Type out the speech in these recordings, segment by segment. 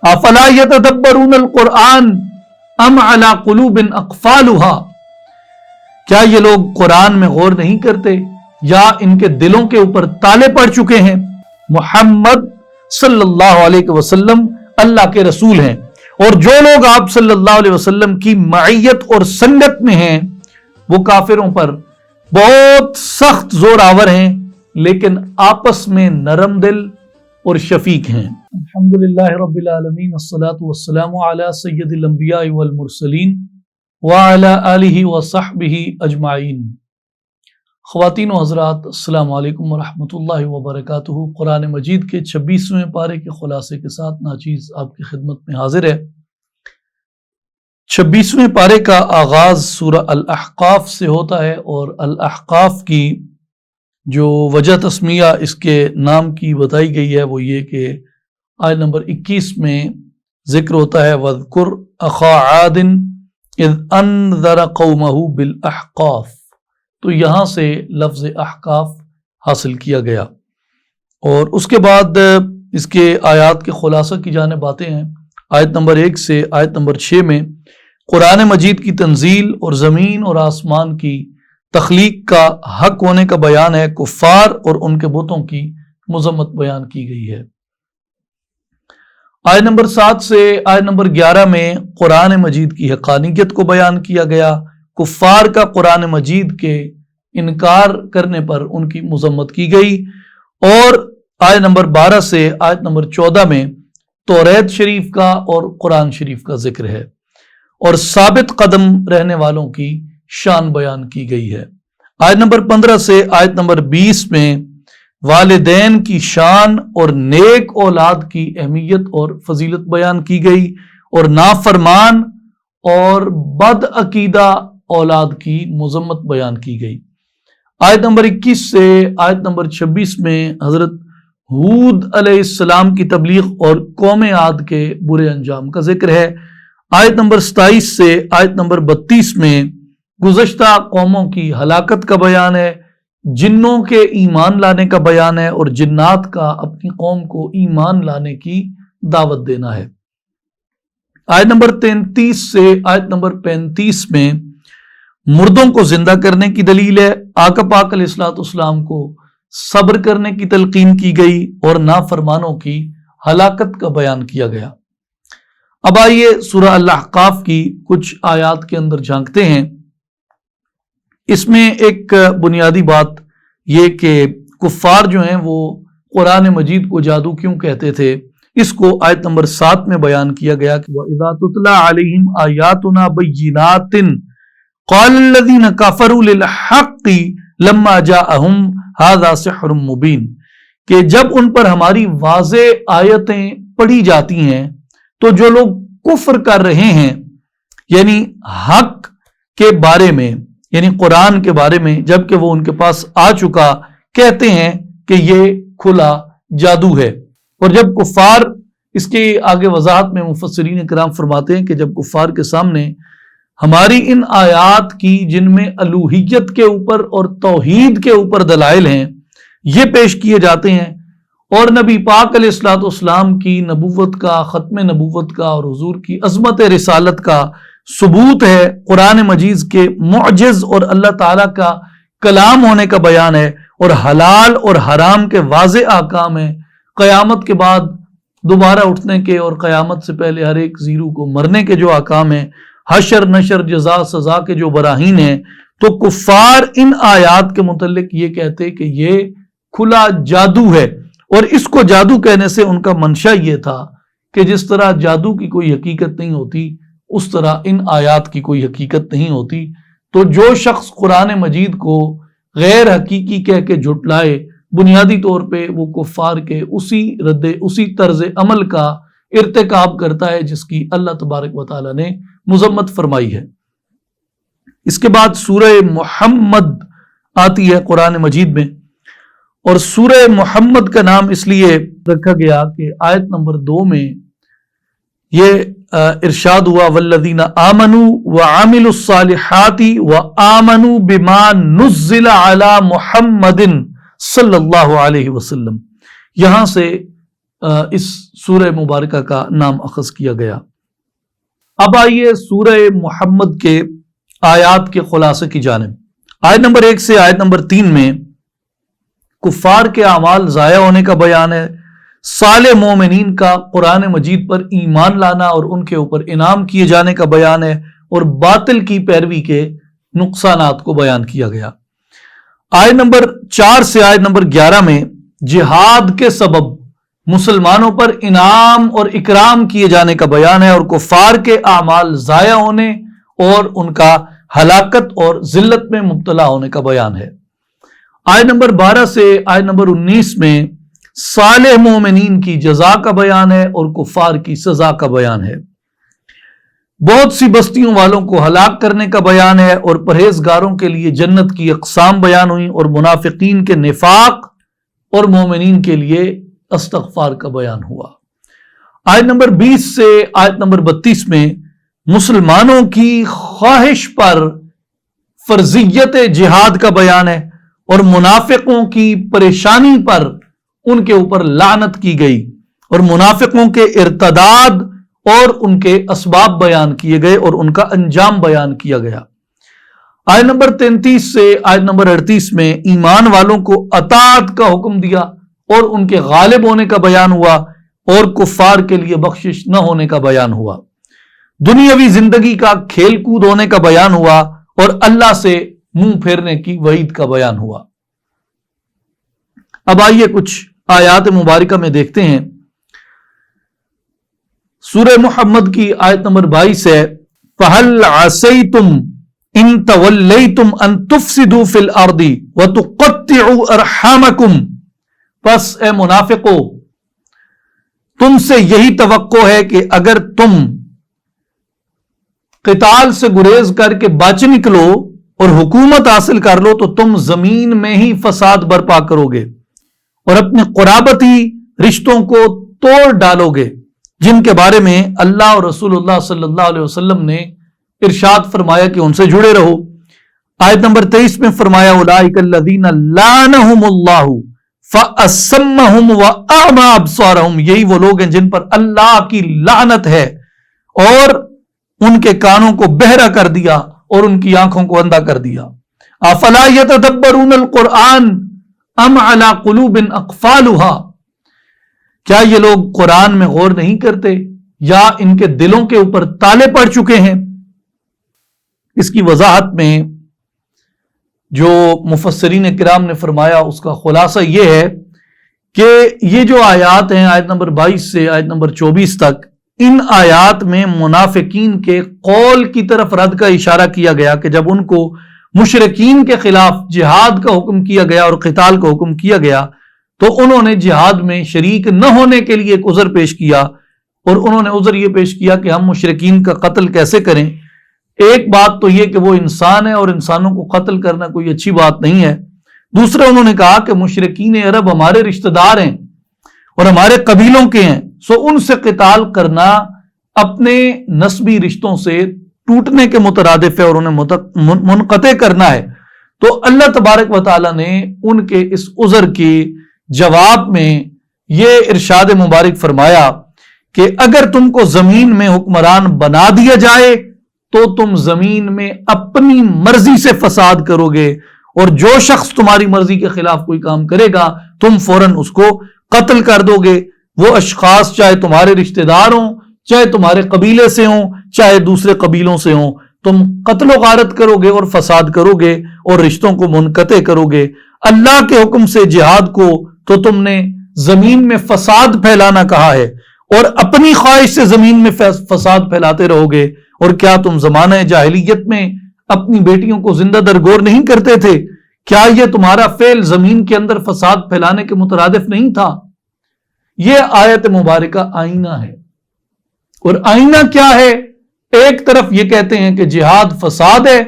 افلا یتدبرون القرآن ام علی قلوب اقفالها، کیا یہ لوگ قرآن میں غور نہیں کرتے یا ان کے دلوں کے اوپر تالے پڑ چکے ہیں؟ محمد صلی اللہ علیہ وسلم اللہ کے رسول ہیں، اور جو لوگ آپ صلی اللہ علیہ وسلم کی معیت اور سنگت میں ہیں وہ کافروں پر بہت سخت زور آور ہیں، لیکن آپس میں نرم دل اور شفیق ہیں۔ الحمدللہ رب العالمین، الصلاۃ والسلام علی سید الانبیاء والمرسلین وعلی آلہ وصحبہ اجمعین۔ خواتین و حضرات، السلام علیکم ورحمۃ اللہ وبرکاتہ۔ قرآن مجید کے 26ویں پارے کے خلاصے کے ساتھ ناچیز آپ کی خدمت میں حاضر ہے۔ 26ویں پارے کا آغاز سورہ الاحقاف سے ہوتا ہے، اور الاحقاف کی جو وجہ تسمیہ اس کے نام کی بتائی گئی ہے وہ یہ کہ آیت نمبر 21 میں ذکر ہوتا ہے وَاذْكُرْ أَخَا عَادٍ إِذْ أَنذَرَ قَوْمَهُ بِالْأَحْقَافِ، تو یہاں سے لفظ احقاف حاصل کیا گیا، اور اس کے بعد اس کے آیات کے خلاصہ کی جانب آتے ہیں۔ آیت نمبر 1 سے آیت نمبر 6 میں قرآن مجید کی تنزیل اور زمین اور آسمان کی تخلیق کا حق ہونے کا بیان ہے، کفار اور ان کے بتوں کی مذمت بیان کی گئی ہے۔ آیت نمبر 7 سے آیت نمبر 11 میں قرآن مجید کی حقانیت کو بیان کیا گیا، کفار کا قرآن مجید کے انکار کرنے پر ان کی مذمت کی گئی، اور آیت نمبر 12 سے آیت نمبر 14 میں توریت شریف کا اور قرآن شریف کا ذکر ہے، اور ثابت قدم رہنے والوں کی شان بیان کی گئی ہے۔ آیت نمبر 15 سے آیت نمبر 20 میں والدین کی شان اور نیک اولاد کی اہمیت اور فضیلت بیان کی گئی، اور نافرمان اور بد عقیدہ اولاد کی مذمت بیان کی گئی۔ آیت نمبر 21 سے آیت نمبر 26 میں حضرت ہود علیہ السلام کی تبلیغ اور قوم عاد کے برے انجام کا ذکر ہے۔ آیت نمبر 27 سے آیت نمبر 32 میں گزشتہ قوموں کی ہلاکت کا بیان ہے، جنوں کے ایمان لانے کا بیان ہے، اور جنات کا اپنی قوم کو ایمان لانے کی دعوت دینا ہے۔ آیت نمبر 33 سے آیت نمبر 35 میں مردوں کو زندہ کرنے کی دلیل ہے، آقا پاک علیہ الصلوۃ والسلام کو صبر کرنے کی تلقین کی گئی، اور نافرمانوں کی ہلاکت کا بیان کیا گیا۔ اب آئیے سورہ الاحقاف کی کچھ آیات کے اندر جھانکتے ہیں۔ اس میں ایک بنیادی بات یہ کہ کفار جو ہیں وہ قرآن مجید کو جادو کیوں کہتے تھے، اس کو آیت نمبر 7 میں بیان کیا گیا کہ وَإِذَا تُتْلَى عَلَيْهِمْ آيَاتُنَا بَيِّنَاتٍ قَالَ الَّذِينَ كَفَرُوا لِلْحَقِّ لَمَّا جَاءَهُمْ هَذَا سِحْرٌ مُبِينٌ، کہ جب ان پر ہماری واضح آیتیں پڑھی جاتی ہیں تو جو لوگ کفر کر رہے ہیں، یعنی حق کے بارے میں، یعنی قرآن کے بارے میں، جبکہ وہ ان کے پاس آ چکا، کہتے ہیں کہ یہ کھلا جادو ہے۔ اور جب کفار، اس کے آگے وضاحت میں مفسرین کرام فرماتے ہیں کہ جب کفار کے سامنے ہماری ان آیات کی جن میں الوہیت کے اوپر اور توحید کے اوپر دلائل ہیں یہ پیش کیے جاتے ہیں، اور نبی پاک علیہ الصلوۃ والسلام کی نبوت کا، ختم نبوت کا، اور حضور کی عظمت رسالت کا ثبوت ہے، قرآن مجید کے معجز اور اللہ تعالیٰ کا کلام ہونے کا بیان ہے، اور حلال اور حرام کے واضح احکام ہیں، قیامت کے بعد دوبارہ اٹھنے کے اور قیامت سے پہلے ہر ایک زیرو کو مرنے کے جو احکام ہیں، حشر نشر جزا سزا کے جو براہین ہیں، تو کفار ان آیات کے متعلق یہ کہتے کہ یہ کھلا جادو ہے، اور اس کو جادو کہنے سے ان کا منشا یہ تھا کہ جس طرح جادو کی کوئی حقیقت نہیں ہوتی، اس طرح ان آیات کی کوئی حقیقت نہیں ہوتی۔ تو جو شخص قرآن مجید کو غیر حقیقی کہہ کے جھٹلائے، بنیادی طور پہ وہ کفار کے اسی طرز عمل کا ارتکاب کرتا ہے جس کی اللہ تبارک و تعالیٰ نے مذمت فرمائی ہے۔ اس کے بعد سورہ محمد آتی ہے قرآن مجید میں، اور سورہ محمد کا نام اس لیے رکھا گیا کہ آیت نمبر 2 میں یہ ارشاد ہوا والذین آمنوا وعملوا الصالحات وآمنوا بما نزل علی محمد صلی اللہ علیہ وسلم۔ یہاں سے اس سورہ مبارکہ کا نام اخذ کیا گیا۔ اب آئیے سورہ محمد کے آیات کے خلاصے کی جانب۔ آیت نمبر 1 سے آیت نمبر 3 میں کفار کے اعمال ضائع ہونے کا بیان ہے، صالح مومنین کا قرآن مجید پر ایمان لانا اور ان کے اوپر انعام کیے جانے کا بیان ہے، اور باطل کی پیروی کے نقصانات کو بیان کیا گیا۔ آیت نمبر 4 سے آیت نمبر 11 میں جہاد کے سبب مسلمانوں پر انعام اور اکرام کیے جانے کا بیان ہے، اور کفار کے اعمال ضائع ہونے اور ان کا ہلاکت اور ذلت میں مبتلا ہونے کا بیان ہے۔ آیت نمبر 12 سے آیت نمبر 19 میں صالح مومنین کی جزا کا بیان ہے اور کفار کی سزا کا بیان ہے۔ بہت سی بستیوں والوں کو ہلاک کرنے کا بیان ہے، اور پرہیزگاروں کے لیے جنت کی اقسام بیان ہوئی، اور منافقین کے نفاق اور مومنین کے لیے استغفار کا بیان ہوا۔ آیت نمبر 20 سے آیت نمبر 32 میں مسلمانوں کی خواہش پر فرضیت جہاد کا بیان ہے، اور منافقوں کی پریشانی پر ان کے اوپر لعنت کی گئی، اور منافقوں کے ارتداد اور ان کے اسباب بیان کیے گئے اور ان کا انجام بیان کیا گیا۔ آیت نمبر 33 سے آیت نمبر 38 میں ایمان والوں کو اطاعت کا حکم دیا اور ان کے غالب ہونے کا بیان ہوا، اور کفار کے لیے بخشش نہ ہونے کا بیان ہوا۔ دنیاوی زندگی کا کھیل کود ہونے کا بیان ہوا، اور اللہ سے منہ پھیرنے کی وعید کا بیان ہوا۔ اب آئیے کچھ آیات مبارکہ میں دیکھتے ہیں۔ سورہ محمد کی آیت نمبر 22 ہے، فَهَلْ عَسَيْتُمْ إِن تَوَلَّيْتُمْ أَن تُفْسِدُوا فِي الْأَرْضِ وَتُقَطِّعُوا أَرْحَامَكُمْ، پس اے منافقو تم سے یہی توقع ہے کہ اگر تم قتال سے گریز کر کے بچ نکلو اور حکومت حاصل کر لو، تو تم زمین میں ہی فساد برپا کرو گے اور اپنے قرابتی رشتوں کو توڑ ڈالو گے، جن کے بارے میں اللہ اور رسول اللہ صلی اللہ علیہ وسلم نے ارشاد فرمایا کہ ان سے جڑے رہو۔ آیت نمبر 23 میں فرمایا اولئک الذین لعنہم اللہ فاصمہم واعمی ابصارہم، یہی وہ لوگ ہیں جن پر اللہ کی لعنت ہے اور ان کے کانوں کو بہرا کر دیا اور ان کی آنکھوں کو اندھا کر دیا۔ افلا یتدبرون القرآن ام علی قلوب اقفالھا، کیا یہ لوگ قرآن میں غور نہیں کرتے یا ان کے دلوں کے اوپر تالے پڑ چکے ہیں؟ اس کی وضاحت میں جو مفسرین کرام نے فرمایا اس کا خلاصہ یہ ہے کہ یہ جو آیات ہیں آیت نمبر 22 سے آیت نمبر 24 تک، ان آیات میں منافقین کے قول کی طرف رد کا اشارہ کیا گیا کہ جب ان کو مشرکین کے خلاف جہاد کا حکم کیا گیا اور قتال کا حکم کیا گیا تو انہوں نے جہاد میں شریک نہ ہونے کے لیے ایک عذر پیش کیا، اور انہوں نے عذر یہ پیش کیا کہ ہم مشرکین کا قتل کیسے کریں۔ ایک بات تو یہ کہ وہ انسان ہے اور انسانوں کو قتل کرنا کوئی اچھی بات نہیں ہے، دوسرا انہوں نے کہا کہ مشرکین عرب ہمارے رشتہ دار ہیں اور ہمارے قبیلوں کے ہیں، سو ان سے قتال کرنا اپنے نسبی رشتوں سے ٹوٹنے کے مترادف ہے اور انہیں منقطع کرنا ہے۔ تو اللہ تبارک و تعالی نے ان کے اس عذر کے جواب میں یہ ارشاد مبارک فرمایا کہ اگر تم کو زمین میں حکمران بنا دیا جائے تو تم زمین میں اپنی مرضی سے فساد کرو گے، اور جو شخص تمہاری مرضی کے خلاف کوئی کام کرے گا تم فوراً اس کو قتل کر دو گے۔ وہ اشخاص چاہے تمہارے رشتہ دار ہوں، چاہے تمہارے قبیلے سے ہوں، چاہے دوسرے قبیلوں سے ہوں، تم قتل و غارت کرو گے اور فساد کرو گے اور رشتوں کو منقطع کرو گے۔ اللہ کے حکم سے جہاد کو تو تم نے زمین میں فساد پھیلانا کہا ہے، اور اپنی خواہش سے زمین میں فساد پھیلاتے رہو گے۔ اور کیا تم زمانہ جاہلیت میں اپنی بیٹیوں کو زندہ درگور نہیں کرتے تھے؟ کیا یہ تمہارا فعل زمین کے اندر فساد پھیلانے کے مترادف نہیں تھا؟ یہ آیت مبارکہ آئینہ ہے، اور آئینہ کیا ہے؟ ایک طرف یہ کہتے ہیں کہ جہاد فساد ہے،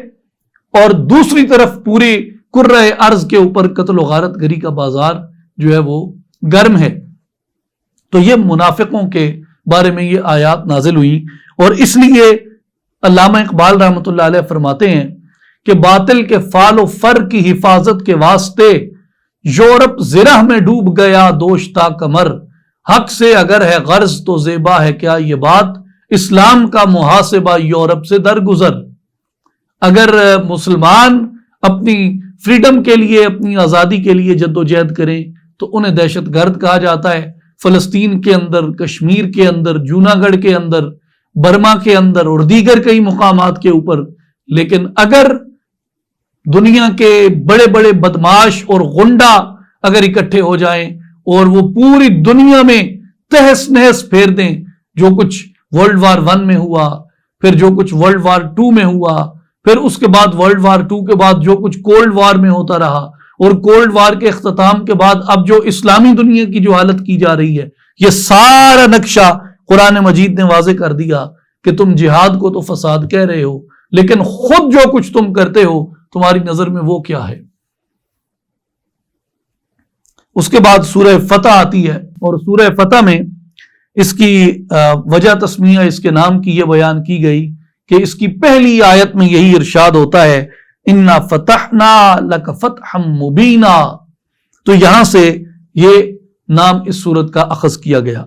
اور دوسری طرف پوری کرۂ ارض کے اوپر قتل و غارت گری کا بازار جو ہے وہ گرم ہے۔ تو یہ منافقوں کے بارے میں یہ آیات نازل ہوئی، اور اس لیے علامہ اقبال رحمۃ اللہ علیہ فرماتے ہیں کہ باطل کے فال و فر کی حفاظت کے واسطے یورپ زرہ میں ڈوب گیا دوش تا کمر، حق سے اگر ہے غرض تو زیبا ہے کیا یہ بات، اسلام کا محاسبہ یورپ سے درگزر۔ اگر مسلمان اپنی فریڈم کے لیے، اپنی آزادی کے لیے جدوجہد کریں تو انہیں دہشت گرد کہا جاتا ہے، فلسطین کے اندر، کشمیر کے اندر، جوناگڑھ کے اندر، برما کے اندر اور دیگر کئی مقامات کے اوپر۔ لیکن اگر دنیا کے بڑے بڑے بدماش اور غنڈہ اگر اکٹھے ہو جائیں اور وہ پوری دنیا میں تہس نہس پھیر دیں، جو کچھ ورلڈ وار 1 میں ہوا، پھر جو کچھ ورلڈ وار 2 میں ہوا، پھر اس کے بعد ورلڈ وار 2 کے بعد جو کچھ کولڈ وار میں ہوتا رہا، اور کولڈ وار کے اختتام کے بعد اب جو اسلامی دنیا کی جو حالت کی جا رہی ہے، یہ سارا نقشہ قرآن مجید نے واضح کر دیا کہ تم جہاد کو تو فساد کہہ رہے ہو، لیکن خود جو کچھ تم کرتے ہو تمہاری نظر میں وہ کیا ہے۔ اس کے بعد سورہ فتح آتی ہے، اور سورہ فتح میں اس کی وجہ تسمیہ اس کے نام کی یہ بیان کی گئی کہ اس کی پہلی آیت میں یہی ارشاد ہوتا ہے اِنَّا فَتَحْنَا لَكَ فَتْحًا مُبِينًا، تو یہاں سے یہ نام اس سورت کا اخذ کیا گیا۔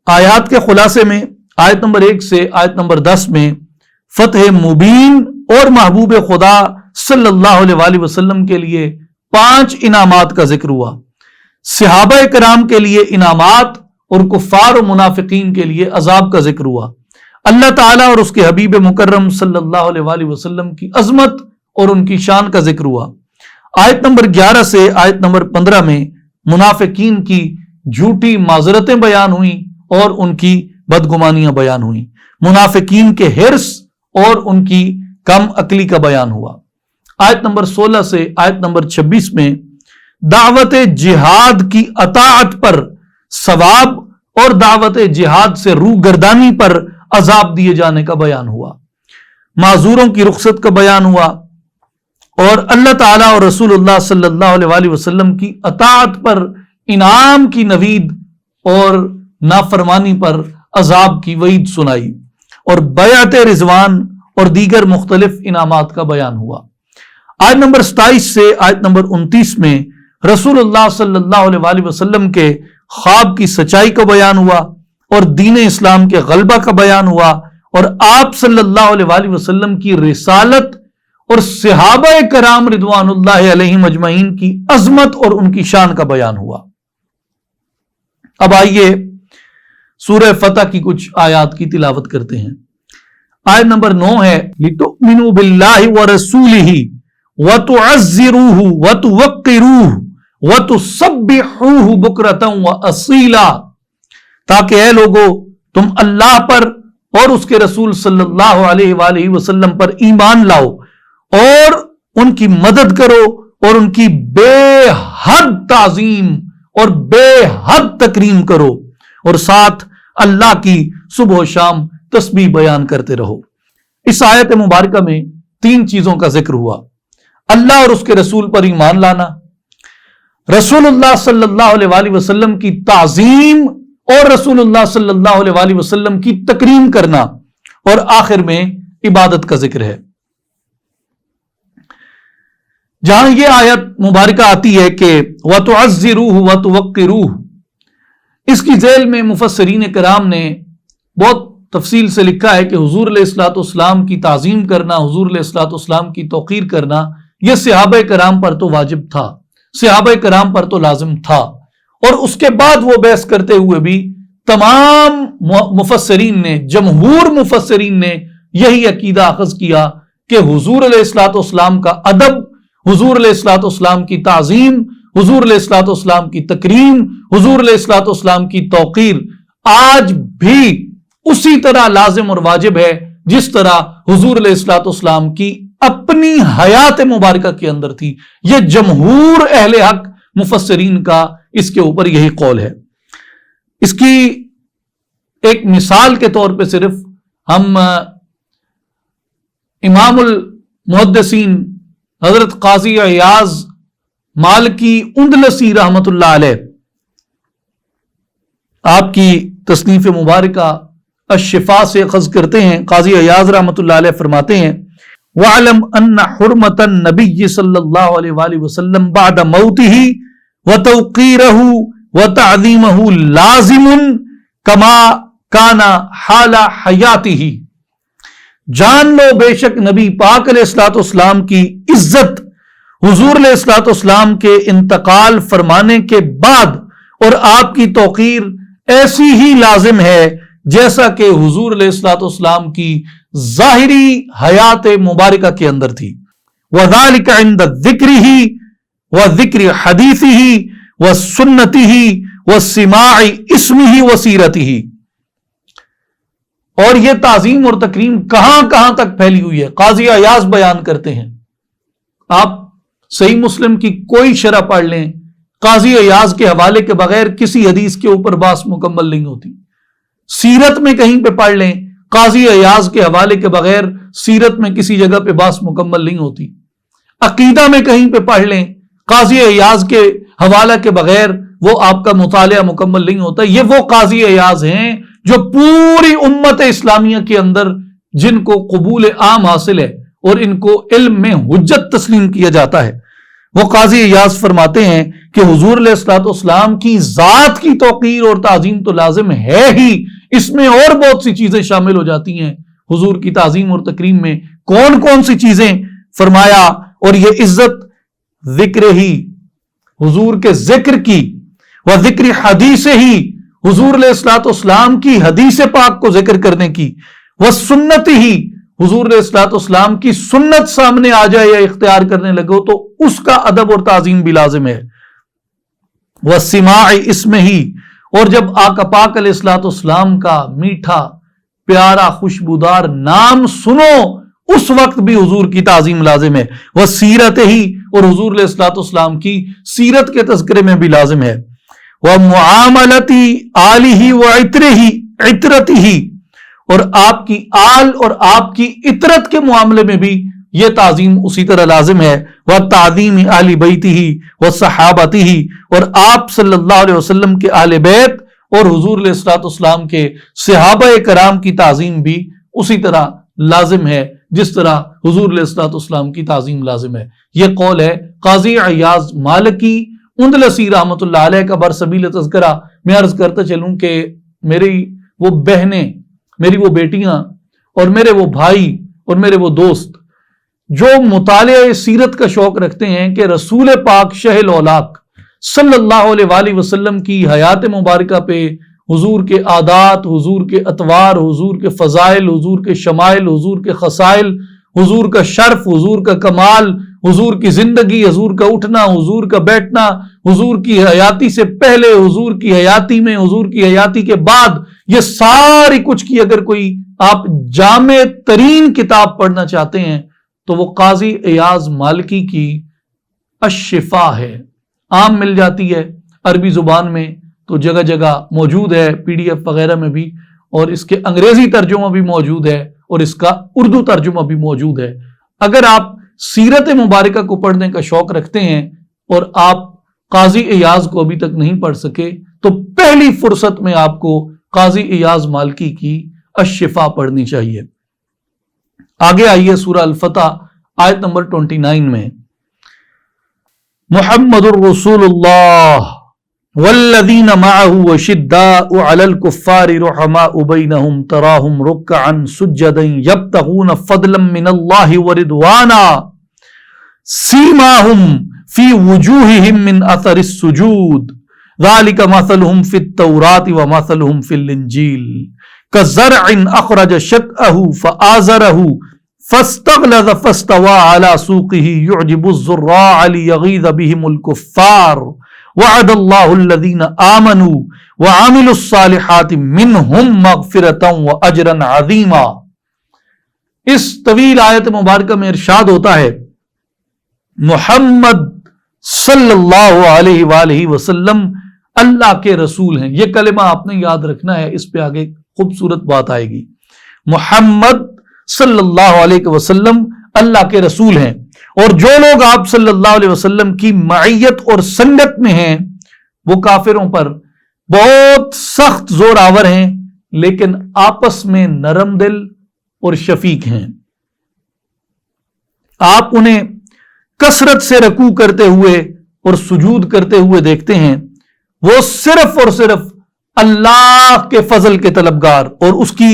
آیات کے خلاصے میں آیت نمبر 1 سے آیت نمبر 10 میں فتح مبین اور محبوب خدا صلی اللہ علیہ وآلہ وسلم کے لیے 5 انعامات کا ذکر ہوا، صحابہ کرام کے لیے انعامات اور کفار و منافقین کے لیے عذاب کا ذکر ہوا، اللہ تعالیٰ اور اس کے حبیب مکرم صلی اللہ علیہ وآلہ وسلم کی عظمت اور ان کی شان کا ذکر ہوا۔ آیت نمبر 11 سے آیت نمبر 15 میں منافقین کی جھوٹی معذرتیں بیان ہوئیں اور ان کی بدگمانیاں بیان ہوئیں، منافقین کے حرص اور ان کی کم عقلی کا بیان ہوا۔ آیت نمبر 16 سے آیت نمبر 26 میں دعوت جہاد کی اطاعت پر ثواب اور دعوت جہاد سے روح گردانی پر عذاب دیے جانے کا بیان ہوا، معذوروں کی رخصت کا بیان ہوا، اور اللہ تعالیٰ اور رسول اللہ صلی اللہ علیہ وآلہ وسلم کی اطاعت پر انعام کی نوید اور نافرمانی پر عذاب کی وعید سنائی، اور بیعت رضوان اور دیگر مختلف انعامات کا بیان ہوا۔ آیت نمبر 27 سے آیت نمبر 29 میں رسول اللہ صلی اللہ علیہ وآلہ وسلم کے خواب کی سچائی کا بیان ہوا اور دین اسلام کے غلبہ کا بیان ہوا، اور آپ صلی اللہ علیہ وآلہ وسلم کی رسالت اور صحابہ کرام رضوان اللہ علیہم اجمعین کی عظمت اور ان کی شان کا بیان ہوا۔ اب آئیے سورہ فتح کی کچھ آیات کی تلاوت کرتے ہیں۔ آیت نمبر 9 ہے لِتُؤْمِنُوا بِاللَّهِ وَرَسُولِهِ وَتُعَزِّرُوهُ وَتُوَقِّرُوهُ وَتُسَبِّحُوهُ بُكْرَةً وَأَصِيلًا، تاکہ اے لوگو تم اللہ پر اور اس کے رسول صلی اللہ علیہ وآلہ وسلم پر ایمان لاؤ اور ان کی مدد کرو اور ان کی بے حد تعظیم اور بے حد تکریم کرو، اور ساتھ اللہ کی صبح و شام تسبیح بیان کرتے رہو۔ اس آیت مبارکہ میں 3 چیزوں کا ذکر ہوا: اللہ اور اس کے رسول پر ایمان لانا، رسول اللہ صلی اللہ علیہ وآلہ وسلم کی تعظیم اور رسول اللہ صلی اللہ علیہ وآلہ وسلم کی تکریم کرنا، اور آخر میں عبادت کا ذکر ہے۔ جہاں یہ آیت مبارکہ آتی ہے کہ وَتُعَزِّرُوهُ وَتُوَقِّرُوهُ، اس کی ذیل میں مفسرین کرام نے بہت تفصیل سے لکھا ہے کہ حضور علیہ الصلوۃ والسلام کی تعظیم کرنا، حضور علیہ الصلوۃ والسلام کی توقیر کرنا، یہ صحابہ کرام پر تو واجب تھا، صحابہ کرام پر تو لازم تھا، اور اس کے بعد وہ بحث کرتے ہوئے بھی تمام مفسرین نے، جمہور مفسرین نے یہی عقیدہ اخذ کیا کہ حضور علیہ الصلوۃ والسلام کا ادب، حضور علیہ الصلوۃ والسلام کی تعظیم، حضور علیہ الصلوۃ والسلام کی تکریم، حضور علیہ الصلوۃ والسلام کی توقیر آج بھی اسی طرح لازم اور واجب ہے جس طرح حضور علیہ الصلوۃ والسلام کی اپنی حیات مبارکہ کے اندر تھی۔ یہ جمہور اہل حق مفسرین کا اس کے اوپر یہی قول ہے۔ اس کی ایک مثال کے طور پہ صرف ہم امام المحدثین حضرت قاضی عیاض مالکی اندلسی رحمت اللہ علیہ، آپ کی تصنیف مبارکہ الشفاء سے اخذ کرتے ہیں۔ قاضی عیاض رحمت اللہ علیہ فرماتے ہیں وَعْلَمْ أَنَّ حُرْمَةَ النَّبِيِّ صلی اللہ علیہ وآلہ وسلم بعد موتہ وتوقیرہ وتعظیمہ لازم کما کانا حال حیاتہ، جان لو بے شک نبی پاک علیہ الصلوۃ والسلام کی عزت حضور علیہ الصلوۃ والسلام کے انتقال فرمانے کے بعد اور آپ کی توقیر ایسی ہی لازم ہے جیسا کہ حضور علیہ الصلوۃ والسلام کی ظاہری حیات مبارکہ کے اندر تھی. وذالک عند ذکرہ وذکر حدیثہ وسنتہ وسماع اسمہ وسیرتہ. اور یہ تعظیم اور تکریم کہاں کہاں تک پھیلی ہوئی ہے. قاضی ایاز بیان کرتے ہیں، آپ صحیح مسلم کی کوئی شرح پڑھ لیں، قاضی ایاز کے حوالے کے بغیر کسی حدیث کے اوپر بحث مکمل نہیں ہوتی. سیرت میں کہیں پہ پڑھ لیں، قاضی ایاز کے حوالے کے بغیر سیرت میں کسی جگہ پہ بحث مکمل نہیں ہوتی. عقیدہ میں کہیں پہ پڑھ لیں، قاضی ایاز کے حوالہ کے بغیر وہ آپ کا مطالعہ مکمل نہیں ہوتا. یہ وہ قاضی ایاز ہیں جو پوری امت اسلامیہ کے اندر جن کو قبول عام حاصل ہے اور ان کو علم میں حجت تسلیم کیا جاتا ہے. وہ قاضی ایاز فرماتے ہیں کہ حضور علیہ الصلوۃ والسلام کی ذات کی توقیر اور تعظیم تو لازم ہے ہی، اس میں اور بہت سی چیزیں شامل ہو جاتی ہیں. حضور کی تعظیم اور تکریم میں کون کون سی چیزیں فرمایا، اور یہ عزت ذکر ہی، حضور کے ذکر کی، و ذکر حدیث ہی، حضور علیہ الصلوۃ والسلام کی حدیث پاک کو ذکر کرنے کی، وہ سنت ہی، حضور علیہ الصلوۃ والسلام کی سنت سامنے آ جائے یا اختیار کرنے لگو تو اس کا ادب اور تعظیم بھی لازم ہے. وہ سماع اسم ہی، اور جب آقا پاک علیہ الصلوۃ والسلام کا میٹھا پیارا خوشبودار نام سنو اس وقت بھی حضور کی تعظیم لازم ہے. وہ سیرت ہی، اور حضور علیہ الصلوۃ والسلام کی سیرت کے تذکرے میں بھی لازم ہے. وہ معاملتی آلہ و عطرتہ، اور آپ کی آل اور آپ کی عطرت کے معاملے میں بھی یہ تعظیم اسی طرح لازم ہے. وہ تعظیم آل بیتہ و صحابتہ، اور آپ صلی اللہ علیہ وسلم کے آل بیت اور حضور علیہ الصلوۃ والسلام کے صحابہ کرام کی تعظیم بھی اسی طرح لازم ہے جس طرح حضور علیہ الصلوۃ والسلام کی تعظیم لازم ہے. یہ قول ہے قاضی ایاز مالکی اندلسی رحمۃ اللہ علیہ کا برسبیل تذکرہ. میں عرض کرتا چلوں کہ میری وہ بہنیں، میری وہ بیٹیاں اور میرے وہ بھائی اور میرے وہ دوست جو مطالعہ سیرت کا شوق رکھتے ہیں کہ رسول پاک شہ الاولاق صلی اللہ علیہ وآلہ وسلم کی حیات مبارکہ پہ حضور کے عادات، حضور کے اطوار، حضور کے فضائل، حضور کے شمائل، حضور کے خصائل، حضور کا شرف، حضور کا کمال، حضور کی زندگی، حضور کا اٹھنا، حضور کا بیٹھنا، حضور کی حیاتی سے پہلے، حضور کی حیاتی میں، حضور کی حیاتی کے بعد، یہ ساری کچھ کی اگر کوئی آپ جامع ترین کتاب پڑھنا چاہتے ہیں تو وہ قاضی ایاز مالکی کی الشفا ہے. عام مل جاتی ہے عربی زبان میں تو جگہ جگہ موجود ہے، پی ڈی ایف وغیرہ میں بھی، اور اس کے انگریزی ترجمہ بھی موجود ہے اور اس کا اردو ترجمہ بھی موجود ہے. اگر آپ سیرت مبارکہ کو پڑھنے کا شوق رکھتے ہیں اور آپ قاضی ایاز کو ابھی تک نہیں پڑھ سکے تو پہلی فرصت میں آپ کو قاضی ایاز مالکی کی الشفا پڑھنی چاہیے. آگے آئیے سورہ الفتح آیت نمبر 29 میں. محمد الرسول اللہ والذین معه وشداء علی الکفار رحماء بینہم تراہم رکعا سجدا یبتغون فضلا من اللہ ورضوانا سیماہم فی وجوہہم من اثر السجود ذالک مثلہم فی التوراۃ ومثلہم فی الانجیل کزرع اخرج شطأہ فآزرہ فاستغلظ فاستوى على سوقه يعجب الزراع ليغيظ بهم الكفار وعد الله الذين آمنوا وعملوا الصالحات منهم مغفرة وأجرا عظيما. اس طویل آیت مبارکہ میں ارشاد ہوتا ہے محمد صلی اللہ علیہ وآلہ وسلم اللہ کے رسول ہیں. یہ کلمہ آپ نے یاد رکھنا ہے، اس پہ آگے خوبصورت بات آئے گی. محمد صلی اللہ علیہ وسلم اللہ کے رسول ہیں، اور جو لوگ آپ صلی اللہ علیہ وسلم کی معیت اور سنت میں ہیں وہ کافروں پر بہت سخت زور آور ہیں لیکن آپس میں نرم دل اور شفیق ہیں. آپ انہیں کثرت سے رکوع کرتے ہوئے اور سجود کرتے ہوئے دیکھتے ہیں. وہ صرف اور صرف اللہ کے فضل کے طلبگار اور اس کی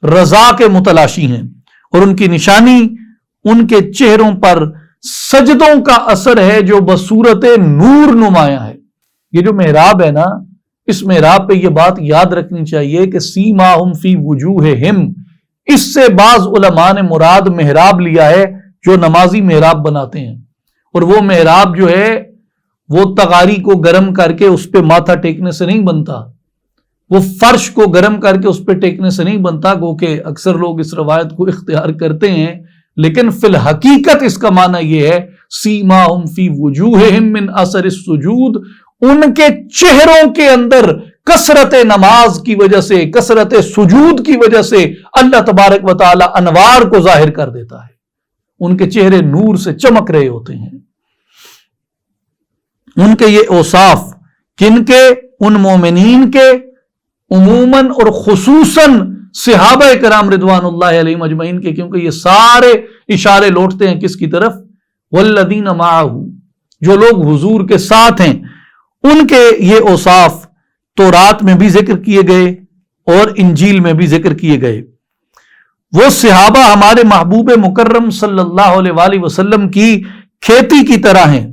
رضا کے متلاشی ہیں، اور ان کی نشانی ان کے چہروں پر سجدوں کا اثر ہے جو بصورت نور نمایاں ہے۔ یہ جو محراب ہے نا، اس محراب پہ یہ بات یاد رکھنی چاہیے کہ سیماہم فی وجوہہم، اس سے بعض علماء نے مراد محراب لیا ہے جو نمازی محراب بناتے ہیں، اور وہ محراب جو ہے وہ تغاری کو گرم کر کے اس پہ ماتھا ٹیکنے سے نہیں بنتا، وہ فرش کو گرم کر کے اس پہ ٹیکنے سے نہیں بنتا، گو کہ اکثر لوگ اس روایت کو اختیار کرتے ہیں، لیکن فی الحقیقت اس کا معنی یہ ہے سیماہم فی وجوہہم من اثر السجود، ان کے چہروں کے اندر کثرت نماز کی وجہ سے، کثرت سجود کی وجہ سے اللہ تبارک و تعالی انوار کو ظاہر کر دیتا ہے، ان کے چہرے نور سے چمک رہے ہوتے ہیں۔ ان کے یہ اوصاف کن کے؟ ان مومنین کے، عموماً اور خصوصاً صحابہ کرام رضوان اللہ علیہم اجمعین کے، کیونکہ یہ سارے اشارے لوٹتے ہیں کس کی طرف؟ والذین معہ، جو لوگ حضور کے ساتھ ہیں، ان کے یہ اوصاف تورات میں بھی ذکر کیے گئے اور انجیل میں بھی ذکر کیے گئے۔ وہ صحابہ ہمارے محبوب مکرم صلی اللہ علیہ وآلہ وسلم کی کھیتی کی طرح ہیں،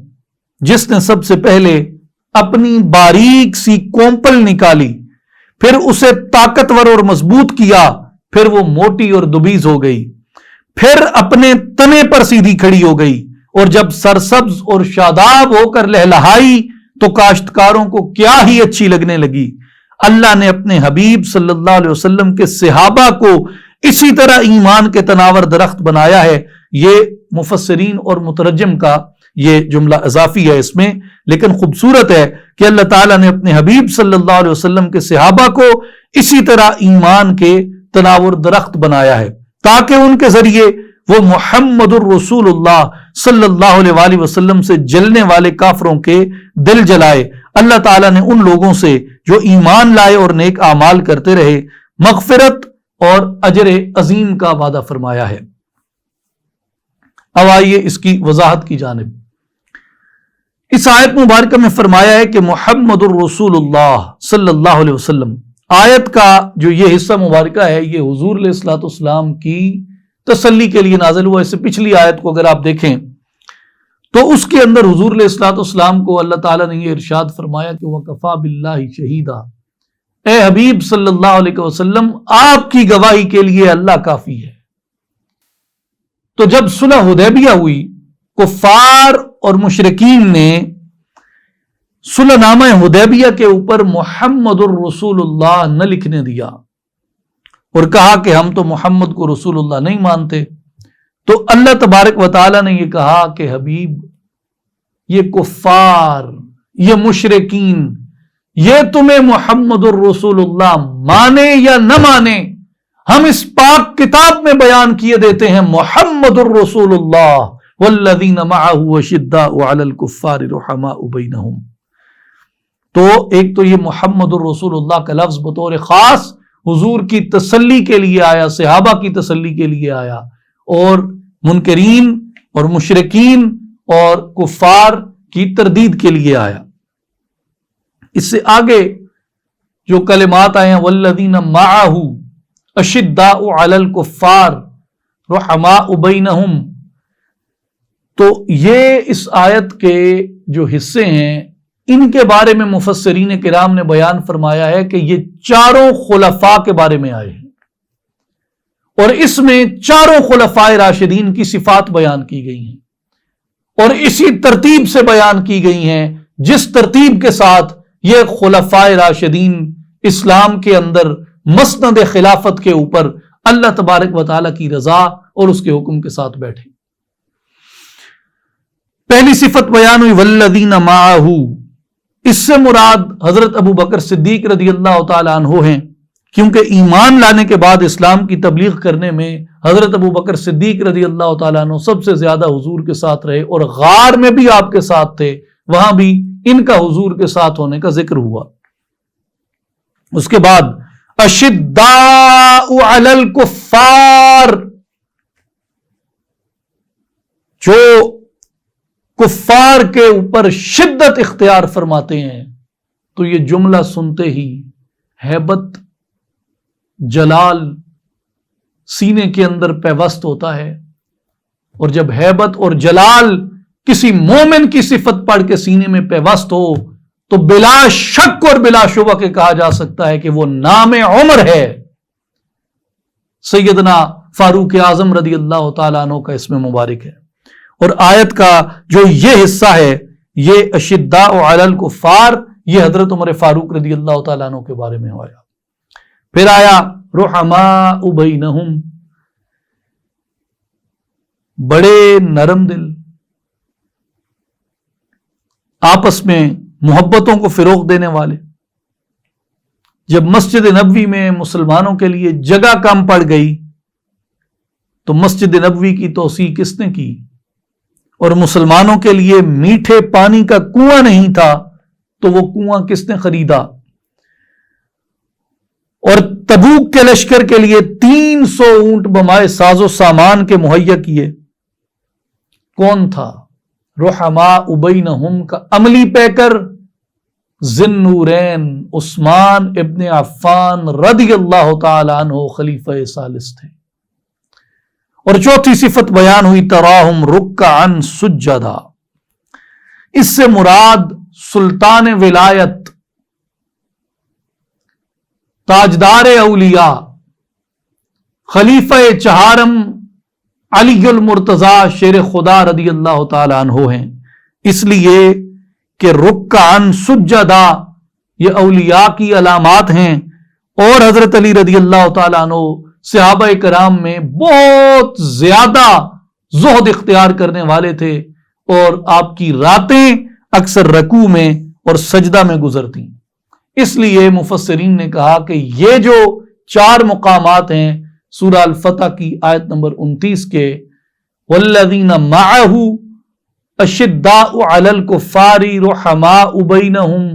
جس نے سب سے پہلے اپنی باریک سی کومپل نکالی، پھر اسے طاقتور اور مضبوط کیا، پھر وہ موٹی اور دبیز ہو گئی، پھر اپنے تنے پر سیدھی کھڑی ہو گئی، اور جب سرسبز اور شاداب ہو کر لہلہائی تو کاشتکاروں کو کیا ہی اچھی لگنے لگی۔ اللہ نے اپنے حبیب صلی اللہ علیہ وسلم کے صحابہ کو اسی طرح ایمان کے تناور درخت بنایا ہے۔ یہ مفسرین اور مترجم کا یہ جملہ اضافی ہے اس میں، لیکن خوبصورت ہے کہ اللہ تعالیٰ نے اپنے حبیب صلی اللہ علیہ وسلم کے صحابہ کو اسی طرح ایمان کے تناور درخت بنایا ہے، تاکہ ان کے ذریعے وہ محمد الرسول اللہ صلی اللہ علیہ وآلہ وسلم سے جلنے والے کافروں کے دل جلائے۔ اللہ تعالیٰ نے ان لوگوں سے جو ایمان لائے اور نیک اعمال کرتے رہے مغفرت اور اجر عظیم کا وعدہ فرمایا ہے۔ اب آئیے اس کی وضاحت کی جانب۔ اس آیت مبارکہ میں فرمایا ہے کہ محمد الرسول اللہ صلی اللہ علیہ وسلم، آیت کا جو یہ حصہ مبارکہ ہے یہ حضور علیہ الصلوۃ والسلام کی تسلی کے لیے نازل ہوا۔ اس سے پچھلی آیت کو اگر آپ دیکھیں تو اس کے اندر حضور علیہ الصلوۃ والسلام کو اللہ تعالیٰ نے یہ ارشاد فرمایا کہ وَكَفَى بِاللَّهِ شَهِيدًا، اے حبیب صلی اللہ علیہ وسلم آپ کی گواہی کے لیے اللہ کافی ہے۔ تو جب صلح حدیبیہ ہوئی، کفار اور مشرکین نے صلح نامہ حدیبیہ کے اوپر محمد الرسول اللہ نہ لکھنے دیا اور کہا کہ ہم تو محمد کو رسول اللہ نہیں مانتے، تو اللہ تبارک و تعالی نے یہ کہا کہ حبیب، یہ کفار، یہ مشرکین، یہ تمہیں محمد الرسول اللہ مانے یا نہ مانے، ہم اس پاک کتاب میں بیان کیے دیتے ہیں محمد الرسول اللہ والذین معه اشداء علی الکفار رحماء بینہم۔ تو ایک تو یہ محمد الرسول اللہ کا لفظ بطور خاص حضور کی تسلی کے لیے آیا، صحابہ کی تسلی کے لیے آیا، اور منکرین اور مشرکین اور کفار کی تردید کے لیے آیا۔ اس سے آگے جو کلمات آئے ہیں والذین معہ اشداء علی الکفار رحماء بینہم، تو یہ اس آیت کے جو حصے ہیں ان کے بارے میں مفسرین کرام نے بیان فرمایا ہے کہ یہ چاروں خلفاء کے بارے میں آئے ہیں، اور اس میں چاروں خلفاء راشدین کی صفات بیان کی گئی ہیں، اور اسی ترتیب سے بیان کی گئی ہیں جس ترتیب کے ساتھ یہ خلفاء راشدین اسلام کے اندر مسند خلافت کے اوپر اللہ تبارک و تعالیٰ کی رضا اور اس کے حکم کے ساتھ بیٹھے۔ پہلی صفت بیان ہوئی والذین معہ، اس سے مراد حضرت ابو بکر صدیق رضی اللہ تعالی عنہ ہیں، کیونکہ ایمان لانے کے بعد اسلام کی تبلیغ کرنے میں حضرت ابو بکر صدیق رضی اللہ تعالی عنہ سب سے زیادہ حضور کے ساتھ رہے، اور غار میں بھی آپ کے ساتھ تھے، وہاں بھی ان کا حضور کے ساتھ ہونے کا ذکر ہوا۔ اس کے بعد اشداء علی الکفار، جو کفار کے اوپر شدت اختیار فرماتے ہیں، تو یہ جملہ سنتے ہی ہیبت جلال سینے کے اندر پیوست ہوتا ہے، اور جب ہیبت اور جلال کسی مومن کی صفت پڑھ کے سینے میں پیوست ہو تو بلا شک اور بلا شبہ کے کہا جا سکتا ہے کہ وہ نام عمر ہے۔ سیدنا فاروق اعظم رضی اللہ تعالیٰ عنہ کا اسم مبارک ہے، اور آیت کا جو یہ حصہ ہے یہ اشداء علی الکفار، یہ حضرت عمر فاروق رضی اللہ تعالیٰ عنہ کے بارے میں ہوا۔ پھر آیا رحماء بینہم، بڑے نرم دل، آپس میں محبتوں کو فروغ دینے والے۔ جب مسجد نبوی میں مسلمانوں کے لیے جگہ کم پڑ گئی تو مسجد نبوی کی توسیع کس نے کی، اور مسلمانوں کے لیے میٹھے پانی کا کنواں نہیں تھا تو وہ کنواں کس نے خریدا، اور تبوک کے لشکر کے لیے 300 اونٹ بمائے ساز و سامان کے مہیا کیے، کون تھا؟ رحماء بینہم کا عملی پیکر ذی النورین عثمان ابن عفان رضی اللہ تعالی عنہ خلیفہ ثالث تھے۔ اور چوتھی صفت بیان ہوئی تراہم رکعا سجدا، اس سے مراد سلطان ولایت، تاجدار اولیاء، خلیفہ چہارم علی المرتضی شیر خدا رضی اللہ تعالی عنہ ہیں، اس لیے کہ رکعا سجدا یہ اولیاء کی علامات ہیں، اور حضرت علی رضی اللہ تعالی عنہ صحابہ کرام میں بہت زیادہ زہد اختیار کرنے والے تھے، اور آپ کی راتیں اکثر رکوع میں اور سجدہ میں گزرتی۔ اس لیے مفسرین نے کہا کہ یہ جو 4 مقامات ہیں سورہ الفتح کی آیت نمبر 29 کے والذین معہ اشداء علی الکفار رحماء بینہم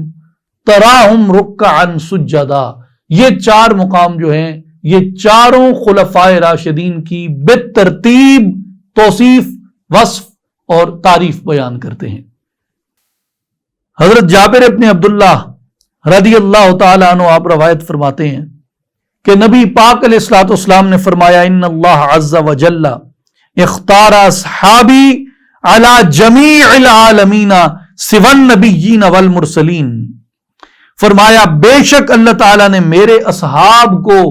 تراہم رکعا سجدا، یہ 4 مقام جو ہیں یہ چاروں خلفائے راشدین کی بالترتیب توصیف، وصف اور تعریف بیان کرتے ہیں۔ حضرت جابر ابن عبداللہ رضی اللہ تعالی عنہ آپ روایت فرماتے ہیں کہ نبی پاک علیہ الصلوۃ والسلام نے فرمایا ان اللہ عز وجل اختار اصحابی علی جمیع العالمین سوى النبیین والمرسلین، فرمایا بے شک اللہ تعالیٰ نے میرے اصحاب کو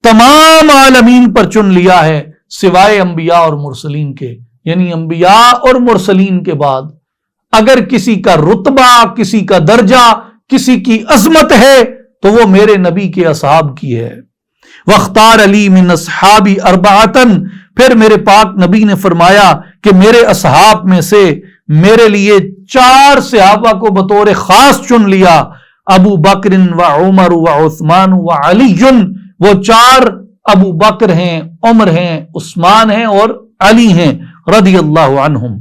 تمام عالمین پر چن لیا ہے سوائے انبیاء اور مرسلین کے، یعنی انبیاء اور مرسلین کے بعد اگر کسی کا رتبہ، کسی کا درجہ، کسی کی عظمت ہے تو وہ میرے نبی کے اصحاب کی ہے۔ واختار علی من اصحابی اربعۃ، پھر میرے پاک نبی نے فرمایا کہ میرے اصحاب میں سے میرے لیے 4 صحابہ کو بطور خاص چن لیا، ابو بکر و عمر و عثمان و علی، وہ 4 ابو بکر ہیں، عمر ہیں، عثمان ہیں اور علی ہیں رضی اللہ عنہم۔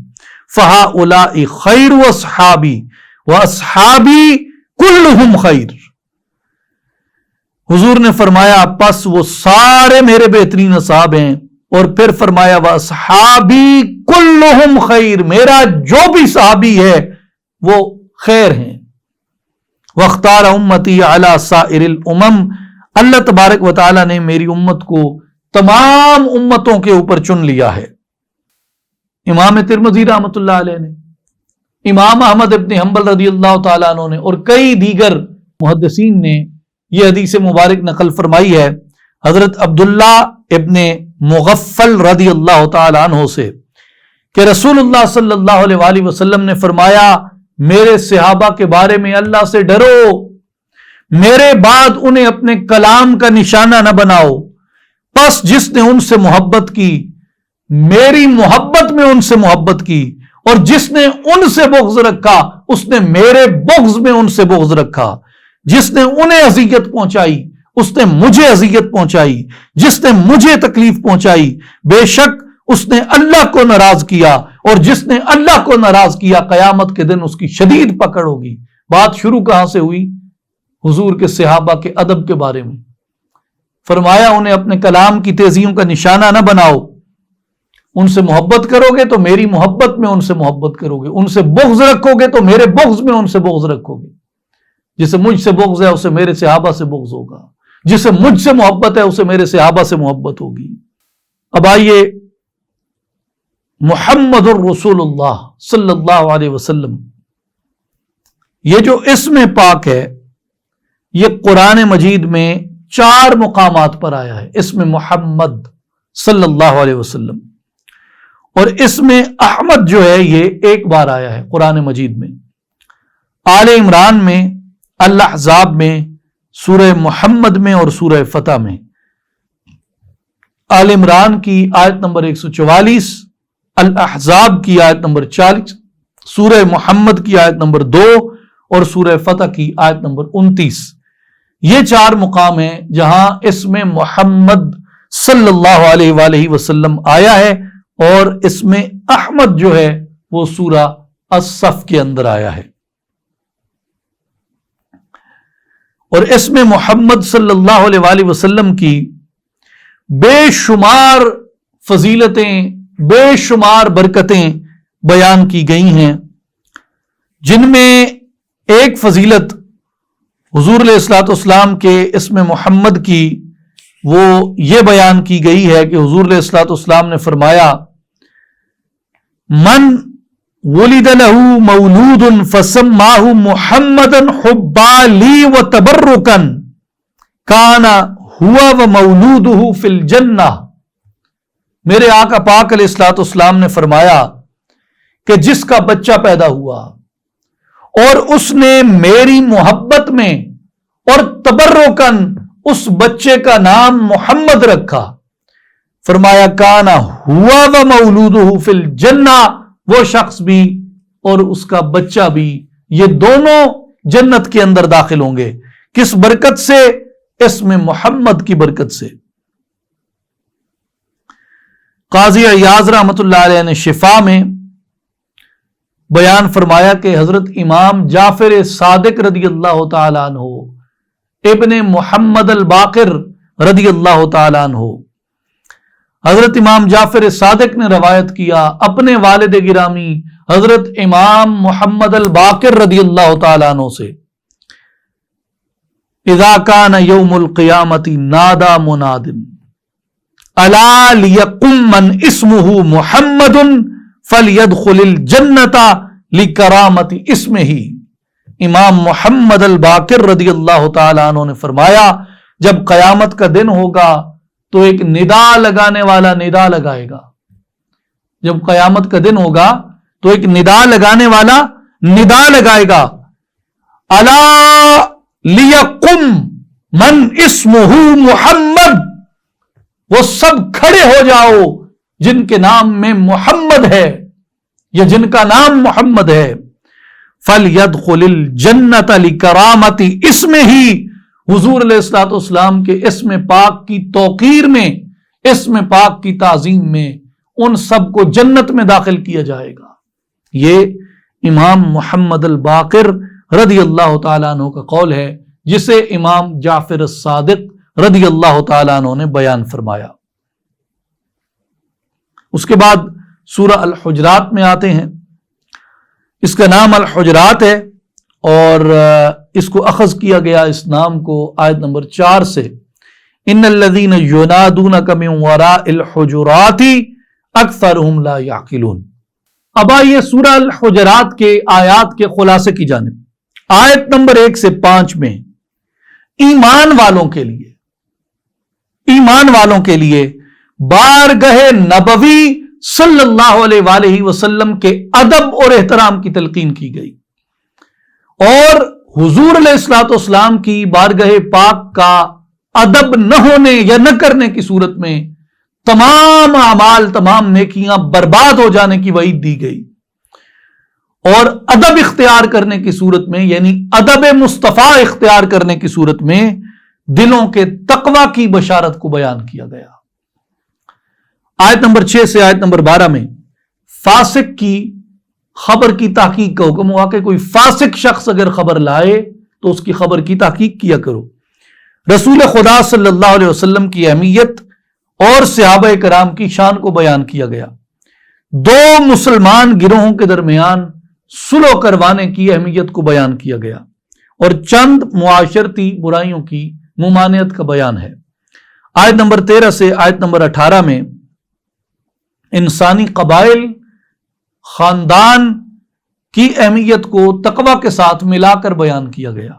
فہؤلاء خیر اصحابی واصحابی کلہم خیر، حضور نے فرمایا پس وہ سارے میرے بہترین اصحاب ہیں، اور پھر فرمایا واصحابی کلہم خیر، میرا جو بھی صحابی ہے وہ خیر ہیں۔ واختار امتی علی سائر الامم، اللہ تبارک و تعالی نے میری امت کو تمام امتوں کے اوپر چن لیا ہے۔ امام ترمذی رحمۃ اللہ علیہ نے، امام احمد ابن حنبل رضی اللہ تعالیٰ عنہ نے، اور کئی دیگر محدثین نے یہ حدیث مبارک نقل فرمائی ہے حضرت عبداللہ ابن مغفل رضی اللہ تعالیٰ عنہ سے کہ رسول اللہ صلی اللہ علیہ وآلہ وسلم نے فرمایا میرے صحابہ کے بارے میں اللہ سے ڈرو، میرے بعد انہیں اپنے کلام کا نشانہ نہ بناؤ، پس جس نے ان سے محبت کی میری محبت میں ان سے محبت کی، اور جس نے ان سے بغض رکھا اس نے میرے بغض میں ان سے بغض رکھا، جس نے انہیں اذیت پہنچائی اس نے مجھے اذیت پہنچائی، جس نے مجھے تکلیف پہنچائی بے شک اس نے اللہ کو ناراض کیا، اور جس نے اللہ کو ناراض کیا قیامت کے دن اس کی شدید پکڑ ہوگی۔ بات شروع کہاں سے ہوئی؟ حضور کے صحابہ کے ادب کے بارے میں فرمایا انہیں اپنے کلام کی تیزیوں کا نشانہ نہ بناؤ، ان سے محبت کرو گے تو میری محبت میں ان سے محبت کرو گے، ان سے بغض رکھو گے تو میرے بغض میں ان سے بغض رکھو گے۔ جسے مجھ سے بغض ہے اسے میرے صحابہ سے بغض ہوگا، جسے مجھ سے محبت ہے اسے میرے صحابہ سے محبت ہوگی۔ اب آئیے محمد الرسول اللہ صلی اللہ علیہ وسلم، یہ جو اسم پاک ہے یہ قرآن مجید میں 4 مقامات پر آیا ہے، اسم محمد صلی اللہ علیہ وسلم، اور اسم احمد جو ہے یہ ایک بار آیا ہے قرآن مجید میں، آل عمران میں، الاحزاب میں، سورہ محمد میں اور سورہ فتح میں۔ آل عمران کی آیت نمبر 144، الاحزاب کی آیت نمبر 40، سورہ محمد کی آیت نمبر 2 اور سورہ فتح کی آیت نمبر 29۔ یہ 4 مقام ہیں جہاں اسم محمد صلی اللہ علیہ وآلہ وسلم آیا ہے، اور اسم احمد جو ہے وہ سورہ الصف کے اندر آیا ہے۔ اور اسم محمد صلی اللہ علیہ وآلہ وسلم کی بے شمار فضیلتیں، بے شمار برکتیں بیان کی گئی ہیں، جن میں ایک فضیلت حضور علیہ الصلوۃ والسلام کے اسم محمد کی وہ یہ بیان کی گئی ہے کہ حضور علیہ الصلوۃ والسلام نے فرمایا، من ولد له مولود فسماه محمدا حبا لی وتبرکا کان هو ومولوده فی الجنہ۔ میرے آقا پاک علیہ الصلوۃ والسلام نے فرمایا کہ جس کا بچہ پیدا ہوا اور اس نے میری محبت میں اور تبرکن اس بچے کا نام محمد رکھا، فرمایا کانا ہوا ومولودہ فی الجنہ، وہ شخص بھی اور اس کا بچہ بھی یہ دونوں جنت کے اندر داخل ہوں گے۔ کس برکت سے؟ اسم محمد کی برکت سے۔ قاضی عیاض رحمۃ اللہ علیہ نے شفا میں بیان فرمایا کہ حضرت امام جعفر صادق رضی اللہ تعالیٰ عنہ ابن محمد الباقر رضی اللہ تعالیٰ عنہ، حضرت امام جعفر صادق نے روایت کیا اپنے والد گرامی حضرت امام محمد الباقر رضی اللہ تعالیٰ عنہ سے، اذا کان یوم القیامت نادا مناد الا لیقم من اسمہ محمد فلیدخل الجنۃ لکرامت اسمہ۔ امام محمد الباقر رضی اللہ تعالیٰ عنہ نے فرمایا جب قیامت کا دن ہوگا تو ایک ندا لگانے والا ندا لگائے گا، جب قیامت کا دن ہوگا تو ایک ندا لگانے والا ندا لگائے گا، الا لیقم من اسمہ محمد، وہ سب کھڑے ہو جاؤ جن کے نام میں محمد ہے یا جن کا نام محمد ہے، فَلْيَدْخُلِ الْجَنَّةَ لِكَرَامَةِ اسْمِهِ، حضور علیہ الصلوۃ والسلام کے اسم پاک کی توقیر میں، اسم پاک کی تعظیم میں ان سب کو جنت میں داخل کیا جائے گا۔ یہ امام محمد الباقر رضی اللہ تعالیٰ عنہ کا قول ہے جسے امام جعفر الصادق رضی اللہ تعالیٰ عنہ نے بیان فرمایا۔ اس کے بعد سورہ الحجرات میں آتے ہیں، اس کا نام الحجرات ہے اور اس کو اخذ کیا گیا اس نام کو آیت نمبر 4 سے، ان الذین ینادونک من وراء الحجرات اکثرهم لا یعقلون۔ اب آئیے سورہ الحجرات کے آیات کے خلاصے کی جانب۔ آیت نمبر 1 سے 5 میں ایمان والوں کے لیے، ایمان والوں کے لیے بارگاہ نبوی صلی اللہ علیہ وآلہ وسلم کے ادب اور احترام کی تلقین کی گئی، اور حضور علیہ الصلوۃ والسلام کی بارگاہ پاک کا ادب نہ ہونے یا نہ کرنے کی صورت میں تمام اعمال، تمام نیکیاں برباد ہو جانے کی وعید دی گئی، اور ادب اختیار کرنے کی صورت میں یعنی ادب مصطفیٰ اختیار کرنے کی صورت میں دلوں کے تقوی کی بشارت کو بیان کیا گیا۔ آیت نمبر 6 سے آیت نمبر 12 میں فاسق کی خبر کی تحقیق کا حکم ہوا کہ کوئی فاسق شخص اگر خبر لائے تو اس کی خبر کی تحقیق کیا کرو۔ رسول خدا صلی اللہ علیہ وسلم کی اہمیت اور صحابہ کرام کی شان کو بیان کیا گیا۔ 2 مسلمان گروہوں کے درمیان صلح کروانے کی اہمیت کو بیان کیا گیا، اور چند معاشرتی برائیوں کی ممانعت کا بیان ہے۔ آیت نمبر 13 سے آیت نمبر 18 میں انسانی قبائل، خاندان کی اہمیت کو تقوی کے ساتھ ملا کر بیان کیا گیا،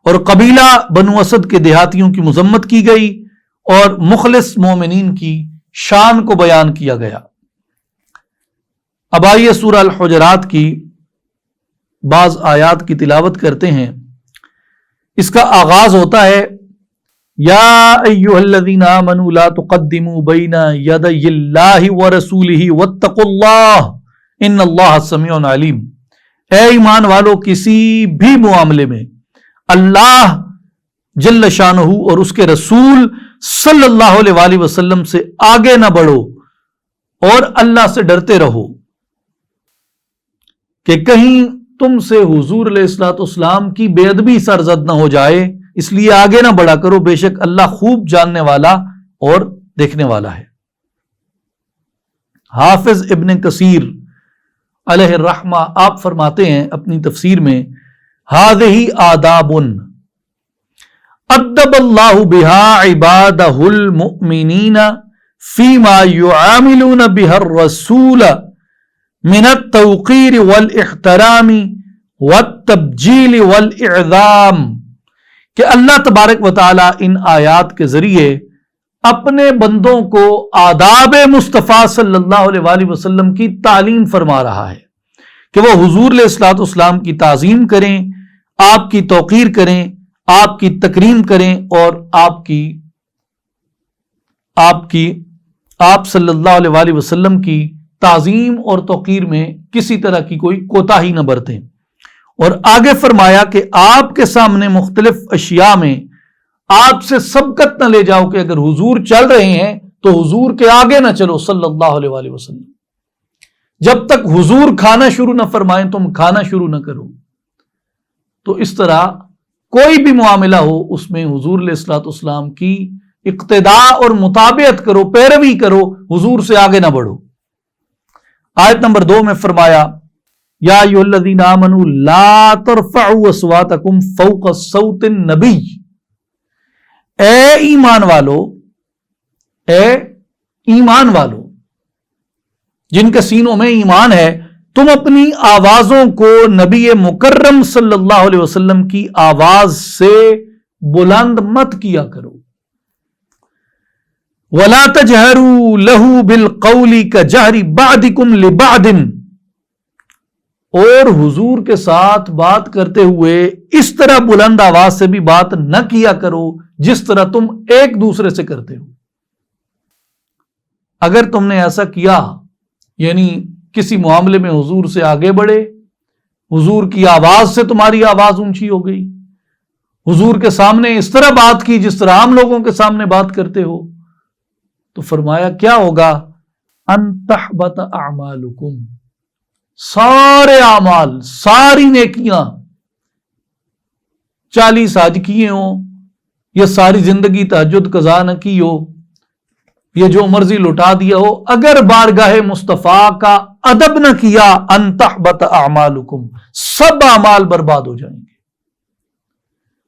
اور قبیلہ بنو اسد کے دیہاتیوں کی مذمت کی گئی اور مخلص مومنین کی شان کو بیان کیا گیا۔ اب آئیے سورہ الحجرات کی بعض آیات کی تلاوت کرتے ہیں۔ اس کا آغاز ہوتا ہے یا ایھا الذین آمنوا لا تقدموا بین یدی اللہ ورسولہ واتقوا اللہ ان اللہ سمیع علیم۔ اے ایمان والو، کسی بھی معاملے میں اللہ جل شانہ اور اس کے رسول صلی اللہ علیہ وآلہ وسلم سے آگے نہ بڑھو اور اللہ سے ڈرتے رہو کہ کہیں تم سے حضور علیہ الصلوۃ والسلام کی بے ادبی سرزد نہ ہو جائے، اس لیے آگے نہ بڑھا کرو، بے شک اللہ خوب جاننے والا اور دیکھنے والا ہے۔ حافظ ابن کثیر علیہ الرحمہ آپ فرماتے ہیں اپنی تفسیر میں ہذہ آداب ادب اللہ بہا عبادہ المؤمنین فیما یعاملون بہا الرسول من التوقیر والاحترام والتبجیل والاعظام، کہ اللہ تبارک و تعالی ان آیات کے ذریعے اپنے بندوں کو آداب مصطفیٰ صلی اللہ علیہ وآلہ وسلم کی تعلیم فرما رہا ہے کہ وہ حضور علیہ الصلوۃ والسلام کی تعظیم کریں، آپ کی توقیر کریں، آپ کی تکریم کریں، اور آپ صلی اللہ علیہ وآلہ وسلم کی تعظیم اور توقیر میں کسی طرح کی کوئی کوتاہی نہ برتیں۔ اور آگے فرمایا کہ آپ کے سامنے مختلف اشیاء میں آپ سے سبقت نہ لے جاؤ کہ اگر حضور چل رہے ہیں تو حضور کے آگے نہ چلو صلی اللہ علیہ وآلہ وسلم، جب تک حضور کھانا شروع نہ فرمائیں تم کھانا شروع نہ کرو۔ تو اس طرح کوئی بھی معاملہ ہو اس میں حضور علیہ الصلوۃ والسلام کی اقتداء اور مطابعت کرو، پیروی کرو، حضور سے آگے نہ بڑھو۔ آیت نمبر 2 میں فرمایا یا ایھا الذین آمنوا لا ترفعوا اصواتکم فوق صوت النبی، اے ایمان والو جن کے سینوں میں ایمان ہے، تم اپنی آوازوں کو نبی مکرم صلی اللہ علیہ وسلم کی آواز سے بلند مت کیا کرو۔ وَلَا تَجْهَرُوا لَهُ بِالْقَوْلِ كَجَهْرِ بَعْضِكُمْ لِبَعْضٍ، اور حضور کے ساتھ بات کرتے ہوئے اس طرح بلند آواز سے بھی بات نہ کیا کرو جس طرح تم ایک دوسرے سے کرتے ہو۔ اگر تم نے ایسا کیا، یعنی کسی معاملے میں حضور سے آگے بڑھے، حضور کی آواز سے تمہاری آواز اونچی ہو گئی، حضور کے سامنے اس طرح بات کی جس طرح عام لوگوں کے سامنے بات کرتے ہو، تو فرمایا کیا ہوگا؟ ان تحبط اعمالکم، سارے اعمال، ساری نیکیاں، 40 حج کیے ہوں یا ساری زندگی تہجد قضا نہ کی ہو یا جو مرضی لوٹا دیا ہو، اگر بارگاہ مصطفیٰ کا ادب نہ کیا، ان تحبط اعمالکم، سب اعمال برباد ہو جائیں گے۔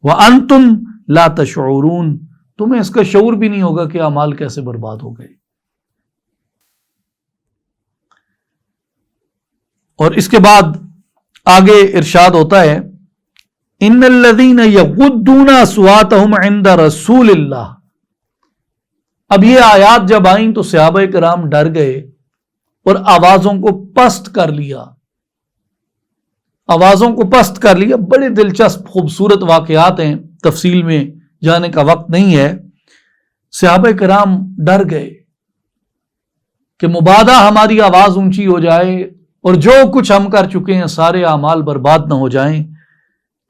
وانتم لا تشعرون، تمہیں اس کا شعور بھی نہیں ہوگا کہ اعمال کیسے برباد ہو گئے۔ اور اس کے بعد آگے ارشاد ہوتا ہے ان الذین یغضون اصواتهم عند رسول اللہ۔ اب یہ آیات جب آئیں تو صحابہ کرام ڈر گئے اور آوازوں کو پست کر لیا، بڑے دلچسپ خوبصورت واقعات ہیں، تفصیل میں جانے کا وقت نہیں ہے۔ صحابہ کرام ڈر گئے کہ مبادا ہماری آواز اونچی ہو جائے اور جو کچھ ہم کر چکے ہیں سارے اعمال برباد نہ ہو جائیں۔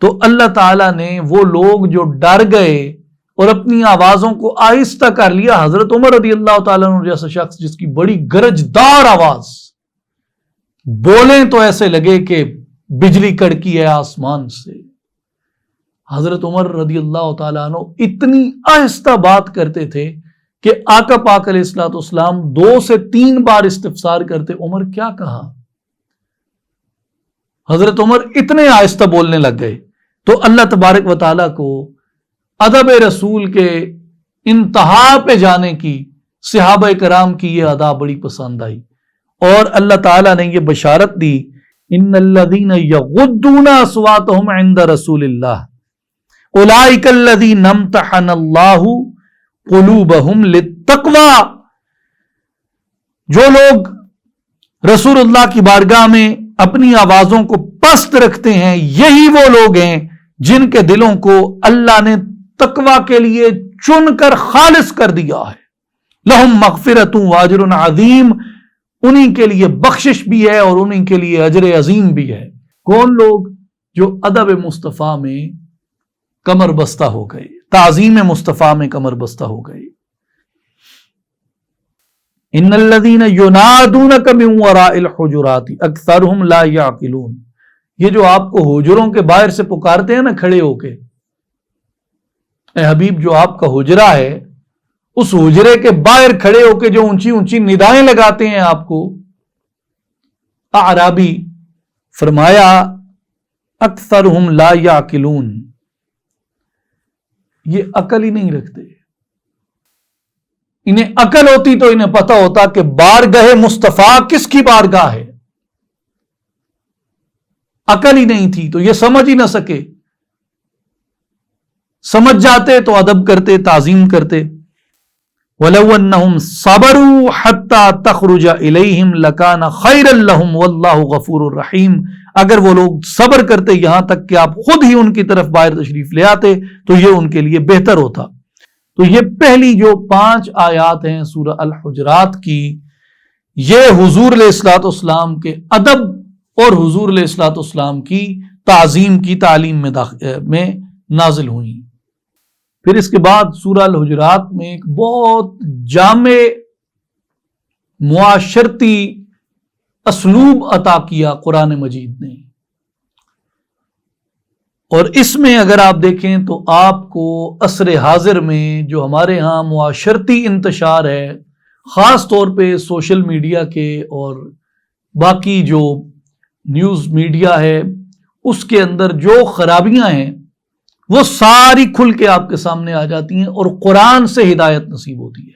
تو اللہ تعالیٰ نے وہ لوگ جو ڈر گئے اور اپنی آوازوں کو آہستہ کر لیا، حضرت عمر رضی اللہ تعالیٰ عنہ جیسا شخص جس کی بڑی گرجدار آواز، بولیں تو ایسے لگے کہ بجلی کڑکی ہے آسمان سے، حضرت عمر رضی اللہ تعالیٰ عنہ اتنی آہستہ بات کرتے تھے کہ آقا پاک علیہ الصلوۃ والسلام 2 سے 3 بار استفسار کرتے، عمر کیا کہا؟ حضرت عمر اتنے آہستہ بولنے لگ گئے تو اللہ تبارک و تعالیٰ کو ادب رسول کے انتہا پہ جانے کی صحابہ کرام کی یہ ادا بڑی پسند آئی، اور اللہ تعالیٰ نے یہ بشارت دی، ان الذین یغضون اصواتهم عند رسول اللہ اولئک الذین امتحن اللہ قلوبہم للتقوی، جو لوگ رسول اللہ کی بارگاہ میں اپنی آوازوں کو پست رکھتے ہیں، یہی وہ لوگ ہیں جن کے دلوں کو اللہ نے تقوی کے لیے چن کر خالص کر دیا ہے۔ لہم مغفرۃ واجر عظیم، انہی کے لیے بخشش بھی ہے اور انہی کے لیے اجر عظیم بھی ہے۔ کون لوگ؟ جو ادب مصطفیٰ میں کمر بستہ ہو گئے، تعظیم مصطفیٰ میں کمر بستہ ہو گئے۔ ان الذین ینادونک من وراء الحجرات اکثرهم لا یعقلون، یہ جو آپ کو حجروں کے باہر سے پکارتے ہیں نا کھڑے ہو کے، اے حبیب جو آپ کا حجرہ ہے، اس حجرے کے باہر کھڑے ہو کے جو اونچی اونچی ندائیں لگاتے ہیں آپ کو، اعرابی، فرمایا اکثرهم لا یعقلون، یہ عقل ہی نہیں رکھتے۔ انہیں عقل ہوتی تو انہیں پتہ ہوتا کہ بارگاہ مصطفیٰ کس کی بارگاہ ہے، عقل ہی نہیں تھی تو یہ سمجھ ہی نہ سکے، سمجھ جاتے تو ادب کرتے، تعظیم کرتے۔ وَلَوْ أَنَّهُمْ صَبَرُوا حَتَّى تَخْرُجَ إِلَيْهِمْ لَكَانَ خَيْرًا لَهُمْ وَاللَّهُ غَفُورٌ رَحِيمٌ، اگر وہ لوگ صبر کرتے یہاں تک کہ آپ خود ہی ان کی طرف باہر تشریف لے آتے تو یہ ان کے لیے بہتر ہوتا۔ تو یہ پہلی جو 5 آیات ہیں سورہ الحجرات کی، یہ حضور علیہ الصلوۃ والسلام کے ادب اور حضور علیہ الصلوۃ والسلام کی تعظیم کی تعلیم میں نازل ہوئی۔ پھر اس کے بعد سورہ الحجرات میں ایک بہت جامع معاشرتی اسلوب عطا کیا قرآن مجید نے، اور اس میں اگر آپ دیکھیں تو آپ کو عصر حاضر میں جو ہمارے ہاں معاشرتی انتشار ہے، خاص طور پہ سوشل میڈیا کے اور باقی جو نیوز میڈیا ہے، اس کے اندر جو خرابیاں ہیں وہ ساری کھل کے آپ کے سامنے آ جاتی ہیں، اور قرآن سے ہدایت نصیب ہوتی ہے۔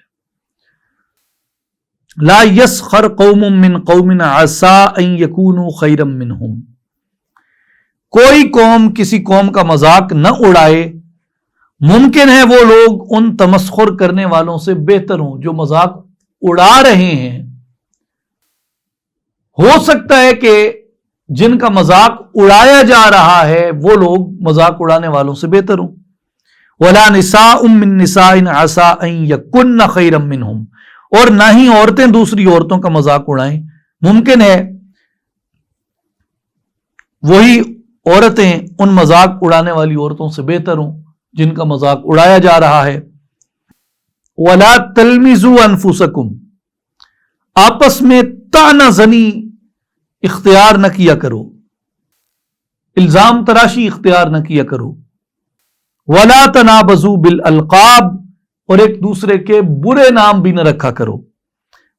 لا یسخر قوم من قوم عسى ان يكونوا خیرا منهم، کوئی قوم کسی قوم کا مذاق نہ اڑائے، ممکن ہے وہ لوگ ان تمسخر کرنے والوں سے بہتر ہوں جو مذاق اڑا رہے ہیں۔ ہو سکتا ہے کہ جن کا مذاق اڑایا جا رہا ہے وہ لوگ مذاق اڑانے والوں سے بہتر ہوں۔ وَلَا نِسَاءٌ مِّن نِّسَاءٍ عَسَىٰ أَن يَكُنَّ خَيْرًا مِّنْهُمْ، اور نہ ہی عورتیں دوسری عورتوں کا مذاق اڑائیں، ممکن ہے وہی عورتیں ان مذاق اڑانے والی عورتوں سے بہتر ہوں جن کا مذاق اڑایا جا رہا ہے۔ وَلَا تَلْمِزُوا أَنفُسَكُمْ، آپس میں طعنہ زنی اختیار نہ کیا کرو، الزام تراشی اختیار نہ کیا کرو۔ وَلَا تَنَابَزُوا بِالْأَلْقَابِ، اور ایک دوسرے کے برے نام بھی نہ رکھا کرو۔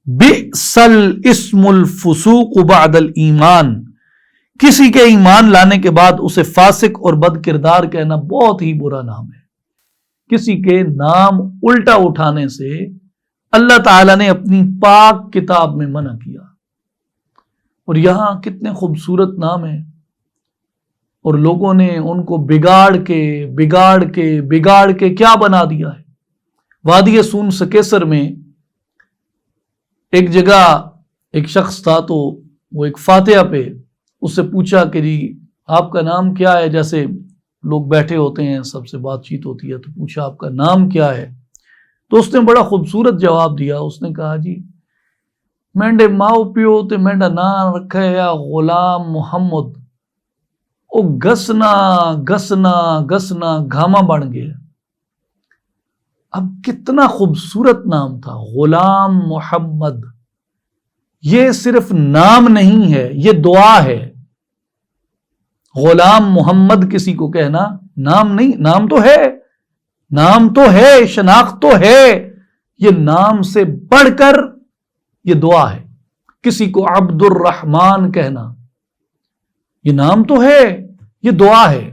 بِئْسَ الْإِسْمُ الْفُسُوقُ بَعْدَ الْإِيمَانِ، کسی کے ایمان لانے کے بعد اسے فاسق اور بد کردار کہنا بہت ہی برا نام ہے۔ کسی کے نام الٹا اٹھانے سے اللہ تعالیٰ نے اپنی پاک کتاب میں منع کیا، اور یہاں کتنے خوبصورت نام ہیں، اور لوگوں نے ان کو بگاڑ کے کیا بنا دیا ہے۔ وادی سون سکیسر میں ایک جگہ ایک شخص تھا، تو وہ ایک فاتحہ پہ اس سے پوچھا کہ جی آپ کا نام کیا ہے، جیسے لوگ بیٹھے ہوتے ہیں سب سے بات چیت ہوتی ہے، تو پوچھا آپ کا نام کیا ہے، تو اس نے بڑا خوبصورت جواب دیا۔ اس نے کہا جی مینڈے ماؤ پیو تے مینڈا نام رکھا ہے غلام محمد، او گسنا گھاما بن گیا۔ اب کتنا خوبصورت نام تھا، غلام محمد۔ یہ صرف نام نہیں ہے، یہ دعا ہے۔ غلام محمد کسی کو کہنا نام نہیں، نام تو ہے، شناخت تو ہے، یہ نام سے بڑھ کر یہ دعا ہے۔ کسی کو عبد الرحمن کہنا، یہ نام تو ہے، یہ دعا ہے۔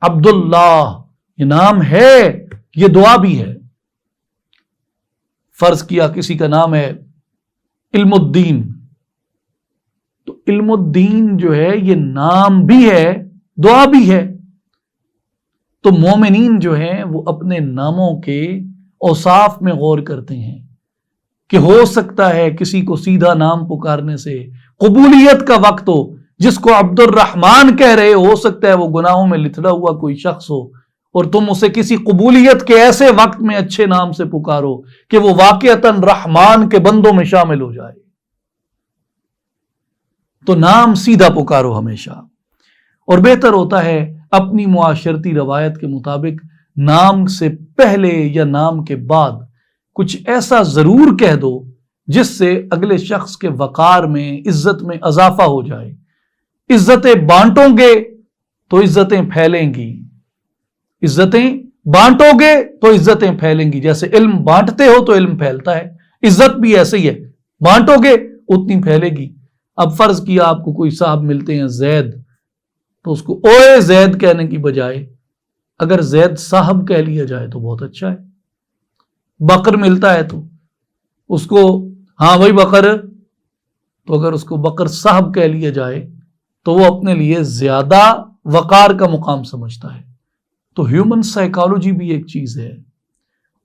عبداللہ یہ نام ہے، یہ دعا بھی ہے. فرض کیا کسی کا نام ہے علم الدین، تو علم الدین جو ہے یہ نام بھی ہے، دعا بھی ہے. تو مومنین جو ہیں وہ اپنے ناموں کے اوصاف میں غور کرتے ہیں کہ ہو سکتا ہے کسی کو سیدھا نام پکارنے سے قبولیت کا وقت ہو. جس کو عبد الرحمن کہہ رہے ہو سکتا ہے وہ گناہوں میں لتڑا ہوا کوئی شخص ہو، اور تم اسے کسی قبولیت کے ایسے وقت میں اچھے نام سے پکارو کہ وہ واقعتاً رحمان کے بندوں میں شامل ہو جائے. تو نام سیدھا پکارو ہمیشہ. اور بہتر ہوتا ہے اپنی معاشرتی روایت کے مطابق نام سے پہلے یا نام کے بعد کچھ ایسا ضرور کہہ دو جس سے اگلے شخص کے وقار میں، عزت میں اضافہ ہو جائے. عزتیں بانٹو گے تو عزتیں پھیلیں گی، عزتیں بانٹو گے تو عزتیں پھیلیں گی. جیسے علم بانٹتے ہو تو علم پھیلتا ہے، عزت بھی ایسے ہی ہے، بانٹو گے اتنی پھیلے گی. اب فرض کیا آپ کو کوئی صاحب ملتے ہیں زید، تو اس کو اوے زید کہنے کی بجائے اگر زید صاحب کہہ لیا جائے تو بہت اچھا ہے. بکر ملتا ہے تو اس کو ہاں بھائی بکر، تو اگر اس کو بکر صاحب کہہ لیا جائے تو وہ اپنے لیے زیادہ وقار کا مقام سمجھتا ہے. تو ہیومن سائیکالوجی بھی ایک چیز ہے،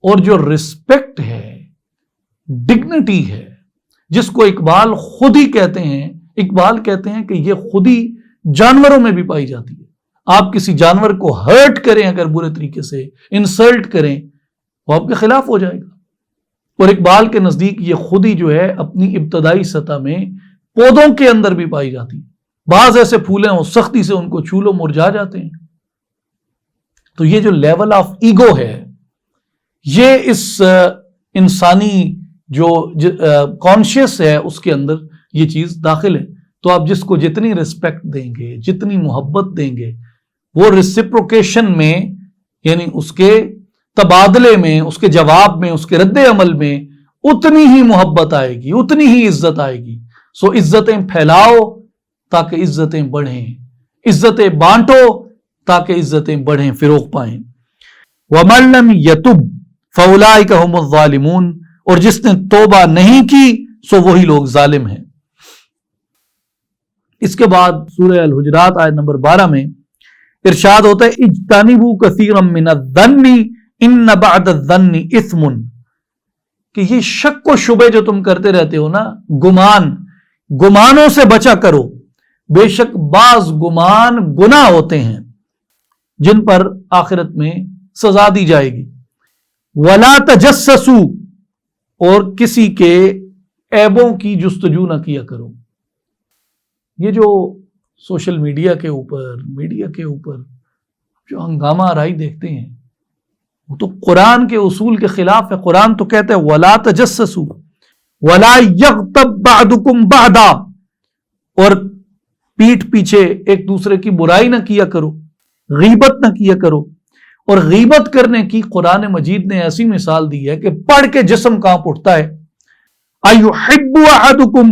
اور جو رسپیکٹ ہے، ڈگنیٹی ہے، جس کو اقبال خود ہی کہتے ہیں. اقبال کہتے ہیں کہ یہ خودی جانوروں میں بھی پائی جاتی ہے. آپ کسی جانور کو ہرٹ کریں، اگر برے طریقے سے انسلٹ کریں، وہ آپ کے خلاف ہو جائے گا. اور اقبال کے نزدیک یہ خودی جو ہے اپنی ابتدائی سطح میں پودوں کے اندر بھی پائی جاتی ہے. بعض ایسے پھول ہیں وہ سختی سے ان کو چھو لو مرجھا جاتے ہیں. تو یہ جو لیول آف ایگو ہے، یہ اس انسانی جو کانشیس ہے اس کے اندر یہ چیز داخل ہے. تو آپ جس کو جتنی رسپیکٹ دیں گے، جتنی محبت دیں گے، وہ ریسپروکیشن میں، یعنی اس کے تبادلے میں، اس کے جواب میں، اس کے رد عمل میں اتنی ہی محبت آئے گی، اتنی ہی عزت آئے گی. سو عزتیں پھیلاؤ تاکہ عزتیں بڑھیں، عزتیں بانٹو تاکہ عزتیں بڑھیں، فروغ پائیں. وَمَن لَّمْ يَتُبْ فَأُولَٰئِكَ هُمُ الظَّالِمُونَ، اور جس نے توبہ نہیں کی سو وہی لوگ ظالم ہیں. اس کے بعد سورہ الحجرات آیت نمبر 12 میں ارشاد ہوتا ہے اجتنبوا کثیرا من الظن ان بعد الظن اثم، کہ یہ شک و شبے جو تم کرتے رہتے ہو نا، گمانوں سے بچا کرو، بے شک بعض گمان گناہ ہوتے ہیں جن پر آخرت میں سزا دی جائے گی. ولا تجسسوا، اور کسی کے عیبوں کی جستجو نہ کیا کرو. یہ جو سوشل میڈیا کے اوپر جو ہنگامہ آرائی دیکھتے ہیں وہ تو قرآن کے اصول کے خلاف ہے. قرآن تو کہتا ہے وَلَا تَجَسَّسُوا وَلَا يَغْتَبْ بَعْضُكُمْ بَعْضًا، اور پیٹھ پیچھے ایک دوسرے کی برائی نہ کیا کرو، غیبت نہ کیا کرو. اور غیبت کرنے کی قرآن مجید نے ایسی مثال دی ہے کہ پڑھ کے جسم کانپ اٹھتا ہے. أَيُحِبُّ أَحَدُكُمْ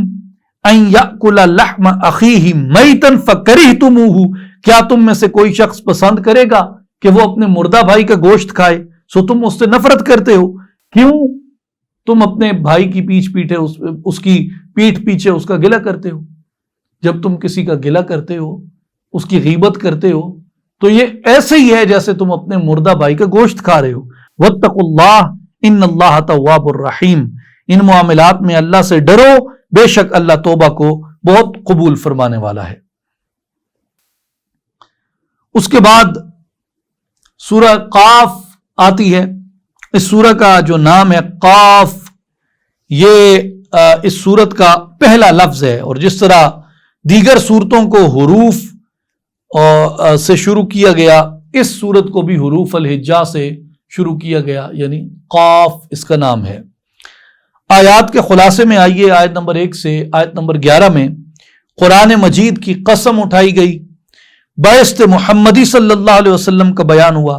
أَن يَأْكُلَ لَحْمَ أَخِيهِ مَيْتًا فَكَرِهْتُمُوهُ، کیا تم میں سے کوئی شخص پسند کرے گا کہ وہ اپنے مردہ بھائی کا گوشت کھائے، سو تم اس سے نفرت کرتے ہو. کیوں؟ تم اپنے بھائی کی اس کی پیٹھ پیچھے اس کا گلہ کرتے ہو. جب تم کسی کا گلہ کرتے ہو، اس کی غیبت کرتے ہو، تو یہ ایسے ہی ہے جیسے تم اپنے مردہ بھائی کا گوشت کھا رہے ہو. وَاتَّقُوا اللَّهَ إِنَّ اللَّهَ تَوَّابٌ رَحِيمٌ، ان معاملات میں اللہ سے ڈرو، بے شک اللہ توبہ کو بہت قبول فرمانے والا ہے. اس کے بعد سورہ قاف آتی ہے. اس سورہ کا جو نام ہے قاف، یہ اس سورت کا پہلا لفظ ہے، اور جس طرح دیگر سورتوں کو حروف سے شروع کیا گیا، اس سورت کو بھی حروف الہجا سے شروع کیا گیا، یعنی قاف اس کا نام ہے. آیات کے خلاصے میں آئیے، آیت نمبر 1 سے آیت نمبر 11 میں قرآن مجید کی قسم اٹھائی گئی، بعثت محمدی صلی اللہ علیہ وسلم کا بیان ہوا،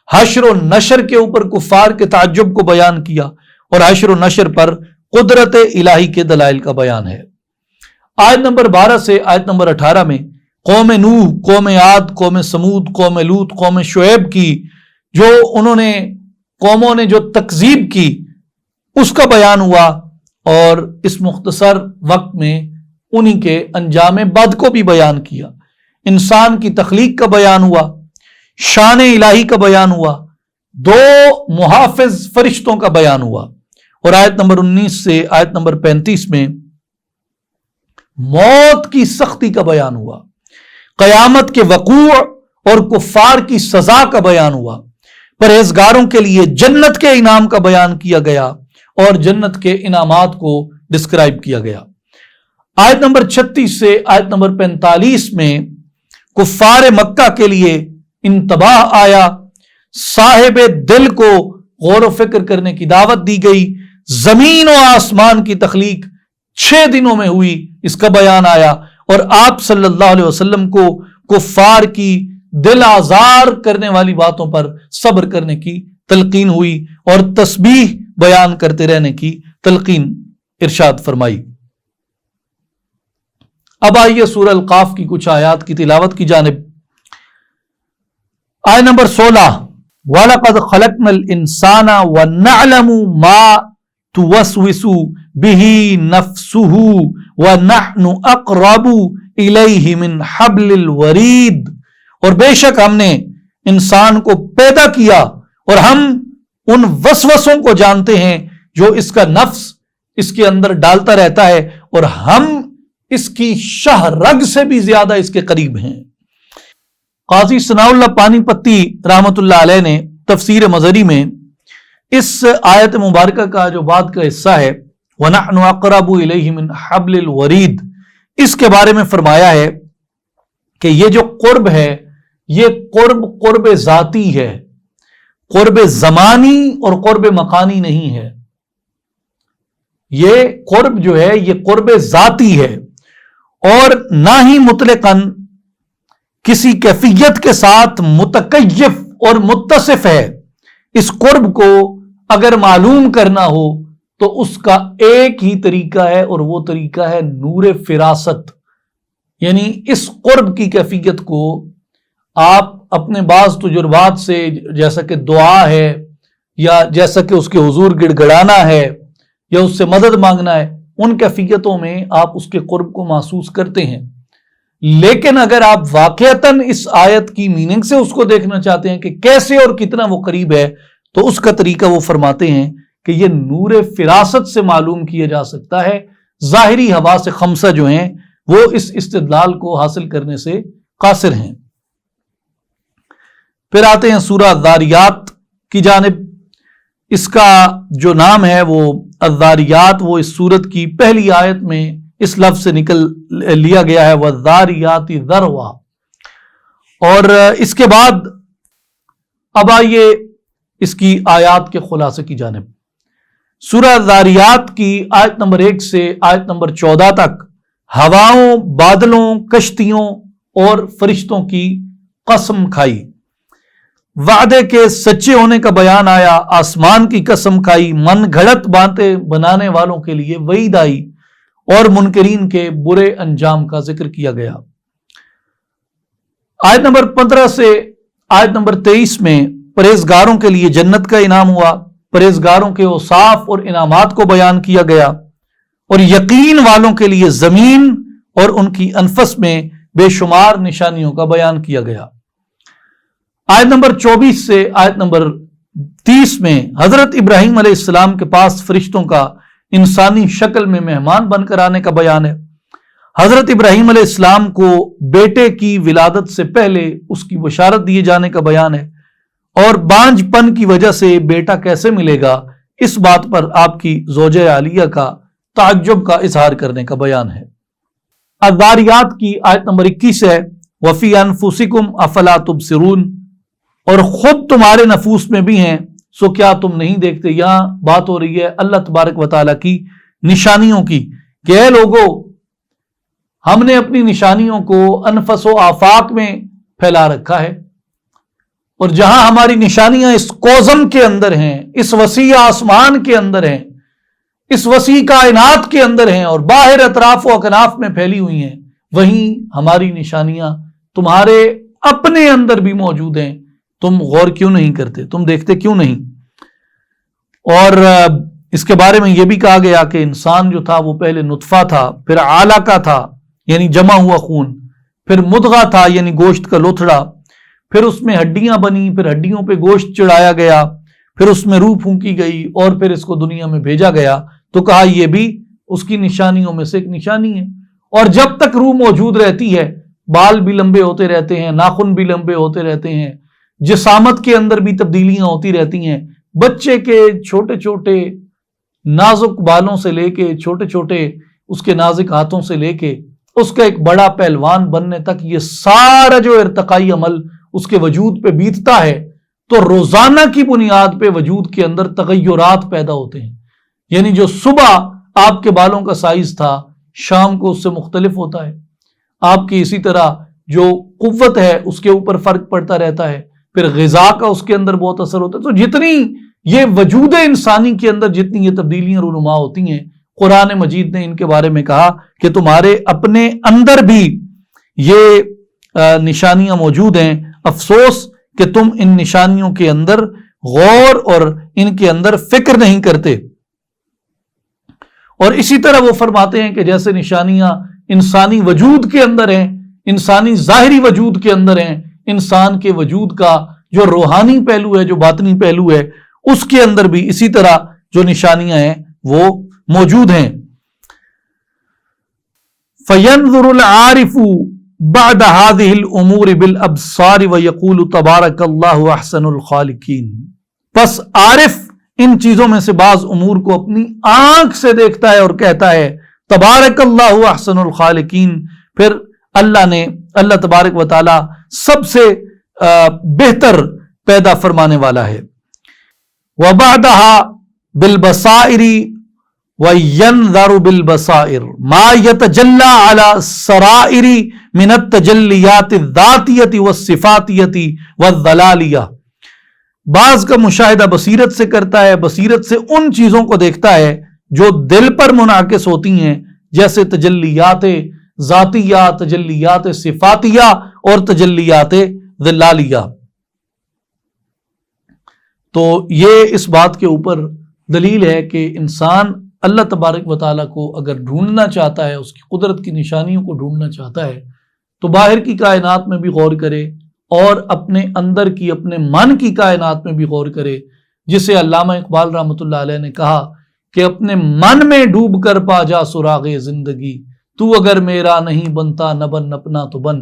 حشر و نشر کے اوپر کفار کے تعجب کو بیان کیا، اور حشر و نشر پر قدرت الہی کے دلائل کا بیان ہے. آیت نمبر 12 سے آیت نمبر 18 میں قوم نوح، قوم عاد، قوم سمود، قوم لوط، قوم شعیب کی جو قوموں نے جو تکذیب کی اس کا بیان ہوا، اور اس مختصر وقت میں انہی کے انجام بد کو بھی بیان کیا۔ انسان کی تخلیق کا بیان ہوا، شان الہی کا بیان ہوا، 2 محافظ فرشتوں کا بیان ہوا، اور آیت نمبر 19 سے آیت نمبر 35 میں موت کی سختی کا بیان ہوا، قیامت کے وقوع اور کفار کی سزا کا بیان ہوا، پرہیزگاروں کے لیے جنت کے انعام کا بیان کیا گیا اور جنت کے انعامات کو ڈسکرائب کیا گیا۔ آیت نمبر 36 سے آیت نمبر 45 میں کفار مکہ کے لیے انتباہ آیا، صاحب دل کو غور و فکر کرنے کی دعوت دی گئی، زمین و آسمان کی تخلیق 6 دنوں میں ہوئی اس کا بیان آیا، اور آپ صلی اللہ علیہ وسلم کو کفار کی دل آزار کرنے والی باتوں پر صبر کرنے کی تلقین ہوئی اور تسبیح بیان کرتے رہنے کی تلقین ارشاد فرمائی۔ اب آئیے سورہ القاف کی کچھ آیات کی تلاوت کی جانب۔ آیت نمبر 16، وَلَقَدْ خَلَقْنَا الْإِنسَانَ وَنَعْلَمُ مَا تُوَسْوِسُ بِهِ نَفْسُهُ وَنَحْنُ أَقْرَبُ إِلَيْهِ مِنْ حَبْلِ الْوَرِيدِ، اور بے شک ہم نے انسان کو پیدا کیا اور ہم ان وسوسوں کو جانتے ہیں جو اس کا نفس اس کے اندر ڈالتا رہتا ہے، اور ہم اس کی شہ رگ سے بھی زیادہ اس کے قریب ہیں۔ قاضی ثناء اللہ پانی پتی رحمت اللہ علیہ نے تفسیر مظہری میں اس آیت مبارکہ کا جو بعد کا حصہ ہے وَنَحْنُ أَقْرَبُ إِلَيْهِ مِنْ حَبْلِ الْوَرِيدِ، اس کے بارے میں فرمایا ہے کہ یہ جو قرب ہے یہ قرب ذاتی ہے، قرب زمانی اور قرب مکانی نہیں ہے۔ یہ قرب جو ہے یہ قرب ذاتی ہے، اور نہ ہی مطلقاً کسی کیفیت کے ساتھ متکیف اور متصف ہے۔ اس قرب کو اگر معلوم کرنا ہو تو اس کا ایک ہی طریقہ ہے، اور وہ طریقہ ہے نور فراست۔ یعنی اس قرب کی کیفیت کو آپ اپنے بعض تجربات سے، جیسا کہ دعا ہے یا جیسا کہ اس کے حضور گڑ گڑانا ہے یا اس سے مدد مانگنا ہے، ان کیفیتوں میں آپ اس کے قرب کو محسوس کرتے ہیں۔ لیکن اگر آپ واقعتاً اس آیت کی میننگ سے اس کو دیکھنا چاہتے ہیں کہ کیسے اور کتنا وہ قریب ہے، تو اس کا طریقہ وہ فرماتے ہیں کہ یہ نور فراست سے معلوم کیا جا سکتا ہے۔ ظاہری حواس خمسہ جو ہیں وہ اس استدلال کو حاصل کرنے سے قاصر ہیں۔ پھر آتے ہیں سورہ الذاریات کی جانب۔ اس کا جو نام ہے وہ الذاریات، وہ اس سورت کی پہلی آیت میں اس لفظ سے نکل لیا گیا ہے، والذاریات ذروا۔ اور اس کے بعد اب آئیے اس کی آیات کے خلاصے کی جانب۔ سورہ الذاریات کی آیت نمبر 1 سے آیت نمبر 14 تک ہواؤں، بادلوں، کشتیوں اور فرشتوں کی قسم کھائی، وعدے کے سچے ہونے کا بیان آیا، آسمان کی قسم کھائی، من گھڑت باتیں بنانے والوں کے لیے وعید آئی، اور منکرین کے برے انجام کا ذکر کیا گیا۔ آیت نمبر 15 سے آیت نمبر 23 میں پرہیزگاروں کے لیے جنت کا انعام ہوا، پرہیزگاروں کے اوصاف اور انعامات کو بیان کیا گیا، اور یقین والوں کے لیے زمین اور ان کی انفس میں بے شمار نشانیوں کا بیان کیا گیا۔ آیت نمبر 24 سے آیت نمبر 30 میں حضرت ابراہیم علیہ السلام کے پاس فرشتوں کا انسانی شکل میں مہمان بن کر آنے کا بیان ہے۔ حضرت ابراہیم علیہ السلام کو بیٹے کی ولادت سے پہلے اس کی بشارت دیے جانے کا بیان ہے، اور بانجھ پن کی وجہ سے بیٹا کیسے ملے گا اس بات پر آپ کی زوجہ عالیہ کا تعجب کا اظہار کرنے کا بیان ہے۔ الذاریات کی آیت نمبر 21 ہے، وَفِي أَنفُسِكُمْ أَفَلَا تُبْصِرُونَ، اور خود تمہارے نفوس میں بھی ہیں سو کیا تم نہیں دیکھتے۔ یہاں بات ہو رہی ہے اللہ تبارک و تعالیٰ کی نشانیوں کی، کہ اے لوگو ہم نے اپنی نشانیوں کو انفس و آفاق میں پھیلا رکھا ہے، اور جہاں ہماری نشانیاں اس کوزم کے اندر ہیں، اس وسیع آسمان کے اندر ہیں، اس وسیع کائنات کے اندر ہیں، اور باہر اطراف و اکناف میں پھیلی ہوئی ہیں، وہیں ہماری نشانیاں تمہارے اپنے اندر بھی موجود ہیں، تم غور کیوں نہیں کرتے، تم دیکھتے کیوں نہیں؟ اور اس کے بارے میں یہ بھی کہا گیا کہ انسان جو تھا وہ پہلے نطفہ تھا، پھر علقہ تھا یعنی جمع ہوا خون، پھر مضغہ تھا یعنی گوشت کا لوتھڑا، پھر اس میں ہڈیاں بنی، پھر ہڈیوں پہ گوشت چڑھایا گیا، پھر اس میں روح پھونکی گئی اور پھر اس کو دنیا میں بھیجا گیا۔ تو کہا یہ بھی اس کی نشانیوں میں سے ایک نشانی ہے۔ اور جب تک روح موجود رہتی ہے بال بھی لمبے ہوتے رہتے ہیں، ناخن بھی لمبے ہوتے رہتے ہیں، جسامت کے اندر بھی تبدیلیاں ہوتی رہتی ہیں۔ بچے کے چھوٹے چھوٹے نازک بالوں سے لے کے چھوٹے چھوٹے اس کے نازک ہاتھوں سے لے کے اس کا ایک بڑا پہلوان بننے تک یہ سارا جو ارتقائی عمل اس کے وجود پہ بیتتا ہے، تو روزانہ کی بنیاد پہ وجود کے اندر تغیرات پیدا ہوتے ہیں۔ یعنی جو صبح آپ کے بالوں کا سائز تھا شام کو اس سے مختلف ہوتا ہے، آپ کی اسی طرح جو قوت ہے اس کے اوپر فرق پڑتا رہتا ہے، پھر غذا کا اس کے اندر بہت اثر ہوتا ہے۔ تو جتنی یہ وجود انسانی کے اندر جتنی یہ تبدیلیاں رونما ہوتی ہیں، قرآن مجید نے ان کے بارے میں کہا کہ تمہارے اپنے اندر بھی یہ نشانیاں موجود ہیں، افسوس کہ تم ان نشانیوں کے اندر غور اور ان کے اندر فکر نہیں کرتے۔ اور اسی طرح وہ فرماتے ہیں کہ جیسے نشانیاں انسانی وجود کے اندر ہیں، انسانی ظاہری وجود کے اندر ہیں، انسان کے وجود کا جو روحانی پہلو ہے، جو باطنی پہلو ہے، اس کے اندر بھی اسی طرح جو نشانیاں ہیں وہ موجود ہیں۔ فَيَنْظُرُ الْعَارِفُ بَعْدَ هَذِهِ الْأُمُورِ بِالْأَبْصَارِ وَيَقُولُ تَبَارَكَ اللَّهُ أَحْسَنُ الْخَالِقِينَ، پس عارف ان چیزوں میں سے بعض امور کو اپنی آنکھ سے دیکھتا ہے اور کہتا ہے تبارک اللہ احسن الخالقین، پھر اللہ تبارک و تعالی سب سے بہتر پیدا فرمانے والا ہے۔ وَبَعْدَهَا بِالْبَصَائِرِ وَيَنْظَرُ بِالْبَصَائِرِ مَا يَتَجَلَّى عَلَى السَّرَائِرِ مِنَ التَّجَلِّيَاتِ الذَّاتِيَّةِ وَالصِّفَاتِيَّةِ وَالضَّلَالِيَّةِ، بعض کا مشاہدہ بصیرت سے کرتا ہے، بصیرت سے ان چیزوں کو دیکھتا ہے جو دل پر منعکس ہوتی ہیں، جیسے تجلیات ذاتیہ، تجلیات صفاتیہ اور تجلیات ضلالیہ۔ تو یہ اس بات کے اوپر دلیل ہے کہ انسان اللہ تبارک و تعالیٰ کو اگر ڈھونڈنا چاہتا ہے، اس کی قدرت کی نشانیوں کو ڈھونڈنا چاہتا ہے، تو باہر کی کائنات میں بھی غور کرے اور اپنے اندر کی، اپنے من کی کائنات میں بھی غور کرے، جسے علامہ اقبال رحمۃ اللہ علیہ نے کہا کہ اپنے من میں ڈوب کر پا جا سراغ زندگی، تو اگر میرا نہیں بنتا نہ بن اپنا تو بن۔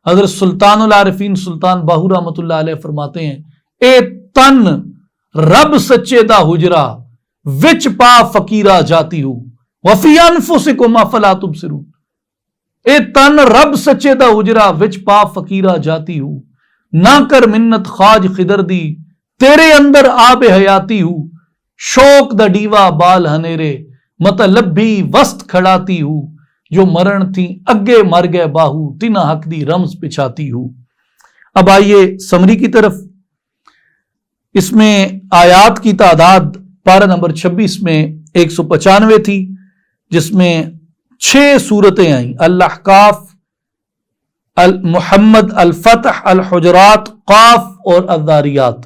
حضرت سلطان العارفین سلطان باہو رحمۃ اللہ علیہ فرماتے ہیں، اے تن رب سچے دا حجرا وچ پا فقیرہ جاتی ہوں وفی انفسکم افلا تبصرون، اے تن رب سچے دا حجرا وچ پا فقیرہ جاتی ہوں، نہ کر منت خواج خدر دی تیرے اندر آب حیاتی ہوں، شوق دا ڈیوا بال ہنیرے مطلب بھی وسط کھڑاتی ہوں، جو مرن تھی اگے مر گئے باہو تینا حق دی رمز پچھاتی ہوں۔ اب آئیے سمری کی طرف۔ اس میں آیات کی تعداد پارہ نمبر 26 میں 195 تھی، جس میں 6 سورتیں آئیں: الاحقاف، محمد، الفتح، الحجرات، قاف اور الذاریات۔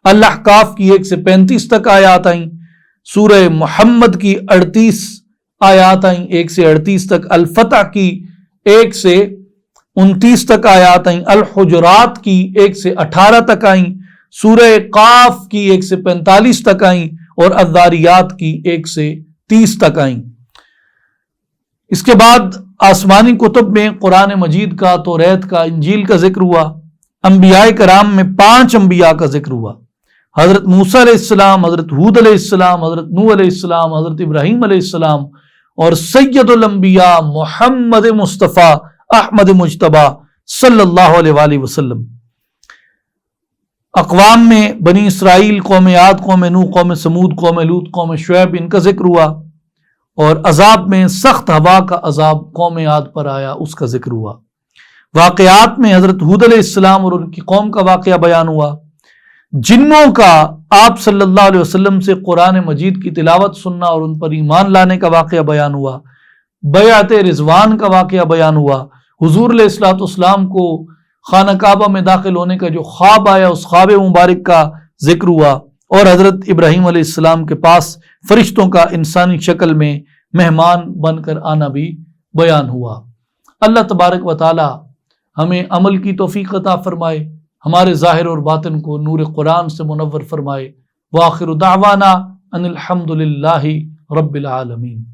الاحقاف کی 1 سے 35 تک آیات آئیں، سورہ محمد کی 38 آیات آئیں 1 سے 38 تک، الفتح کی 1 سے 29 تک آیات آئیں، الحجرات کی 1 سے 18 تک آئیں، سورہ قاف کی 1 سے 45 تک آئیں اور الذاریات کی 1 سے 30 تک آئیں۔ اس کے بعد آسمانی کتب میں قرآن مجید کا، توریت کا، انجیل کا ذکر ہوا۔ انبیاء کرام میں 5 انبیاء کا ذکر ہوا: حضرت موسیٰ علیہ السلام، حضرت ہود علیہ السلام، حضرت نوح علیہ السلام، حضرت ابراہیم علیہ السلام، اور سید الانبیاء محمد مصطفیٰ احمد مجتبی صلی اللہ علیہ وآلہ وسلم۔ اقوام میں بنی اسرائیل، قوم عاد، قوم نوح، قوم سمود، قوم لوط، قوم شعیب، ان کا ذکر ہوا، اور عذاب میں سخت ہوا کا عذاب قوم عاد پر آیا، اس کا ذکر ہوا۔ واقعات میں حضرت ہود علیہ السلام اور ان کی قوم کا واقعہ بیان ہوا۔ جنوں کا آپ صلی اللہ علیہ وسلم سے قرآن مجید کی تلاوت سننا اور ان پر ایمان لانے کا واقعہ بیان ہوا۔ بیعت رضوان کا واقعہ بیان ہوا، حضور علیہ الصلوۃ والسلام کو خانہ کعبہ میں داخل ہونے کا جو خواب آیا اس خواب مبارک کا ذکر ہوا، اور حضرت ابراہیم علیہ السلام کے پاس فرشتوں کا انسانی شکل میں مہمان بن کر آنا بھی بیان ہوا۔ اللہ تبارک و تعالی ہمیں عمل کی توفیق عطا فرمائے، ہمارے ظاہر اور باطن کو نور قرآن سے منور فرمائے۔ وآخر دعوانا ان الحمد للہ رب العالمین۔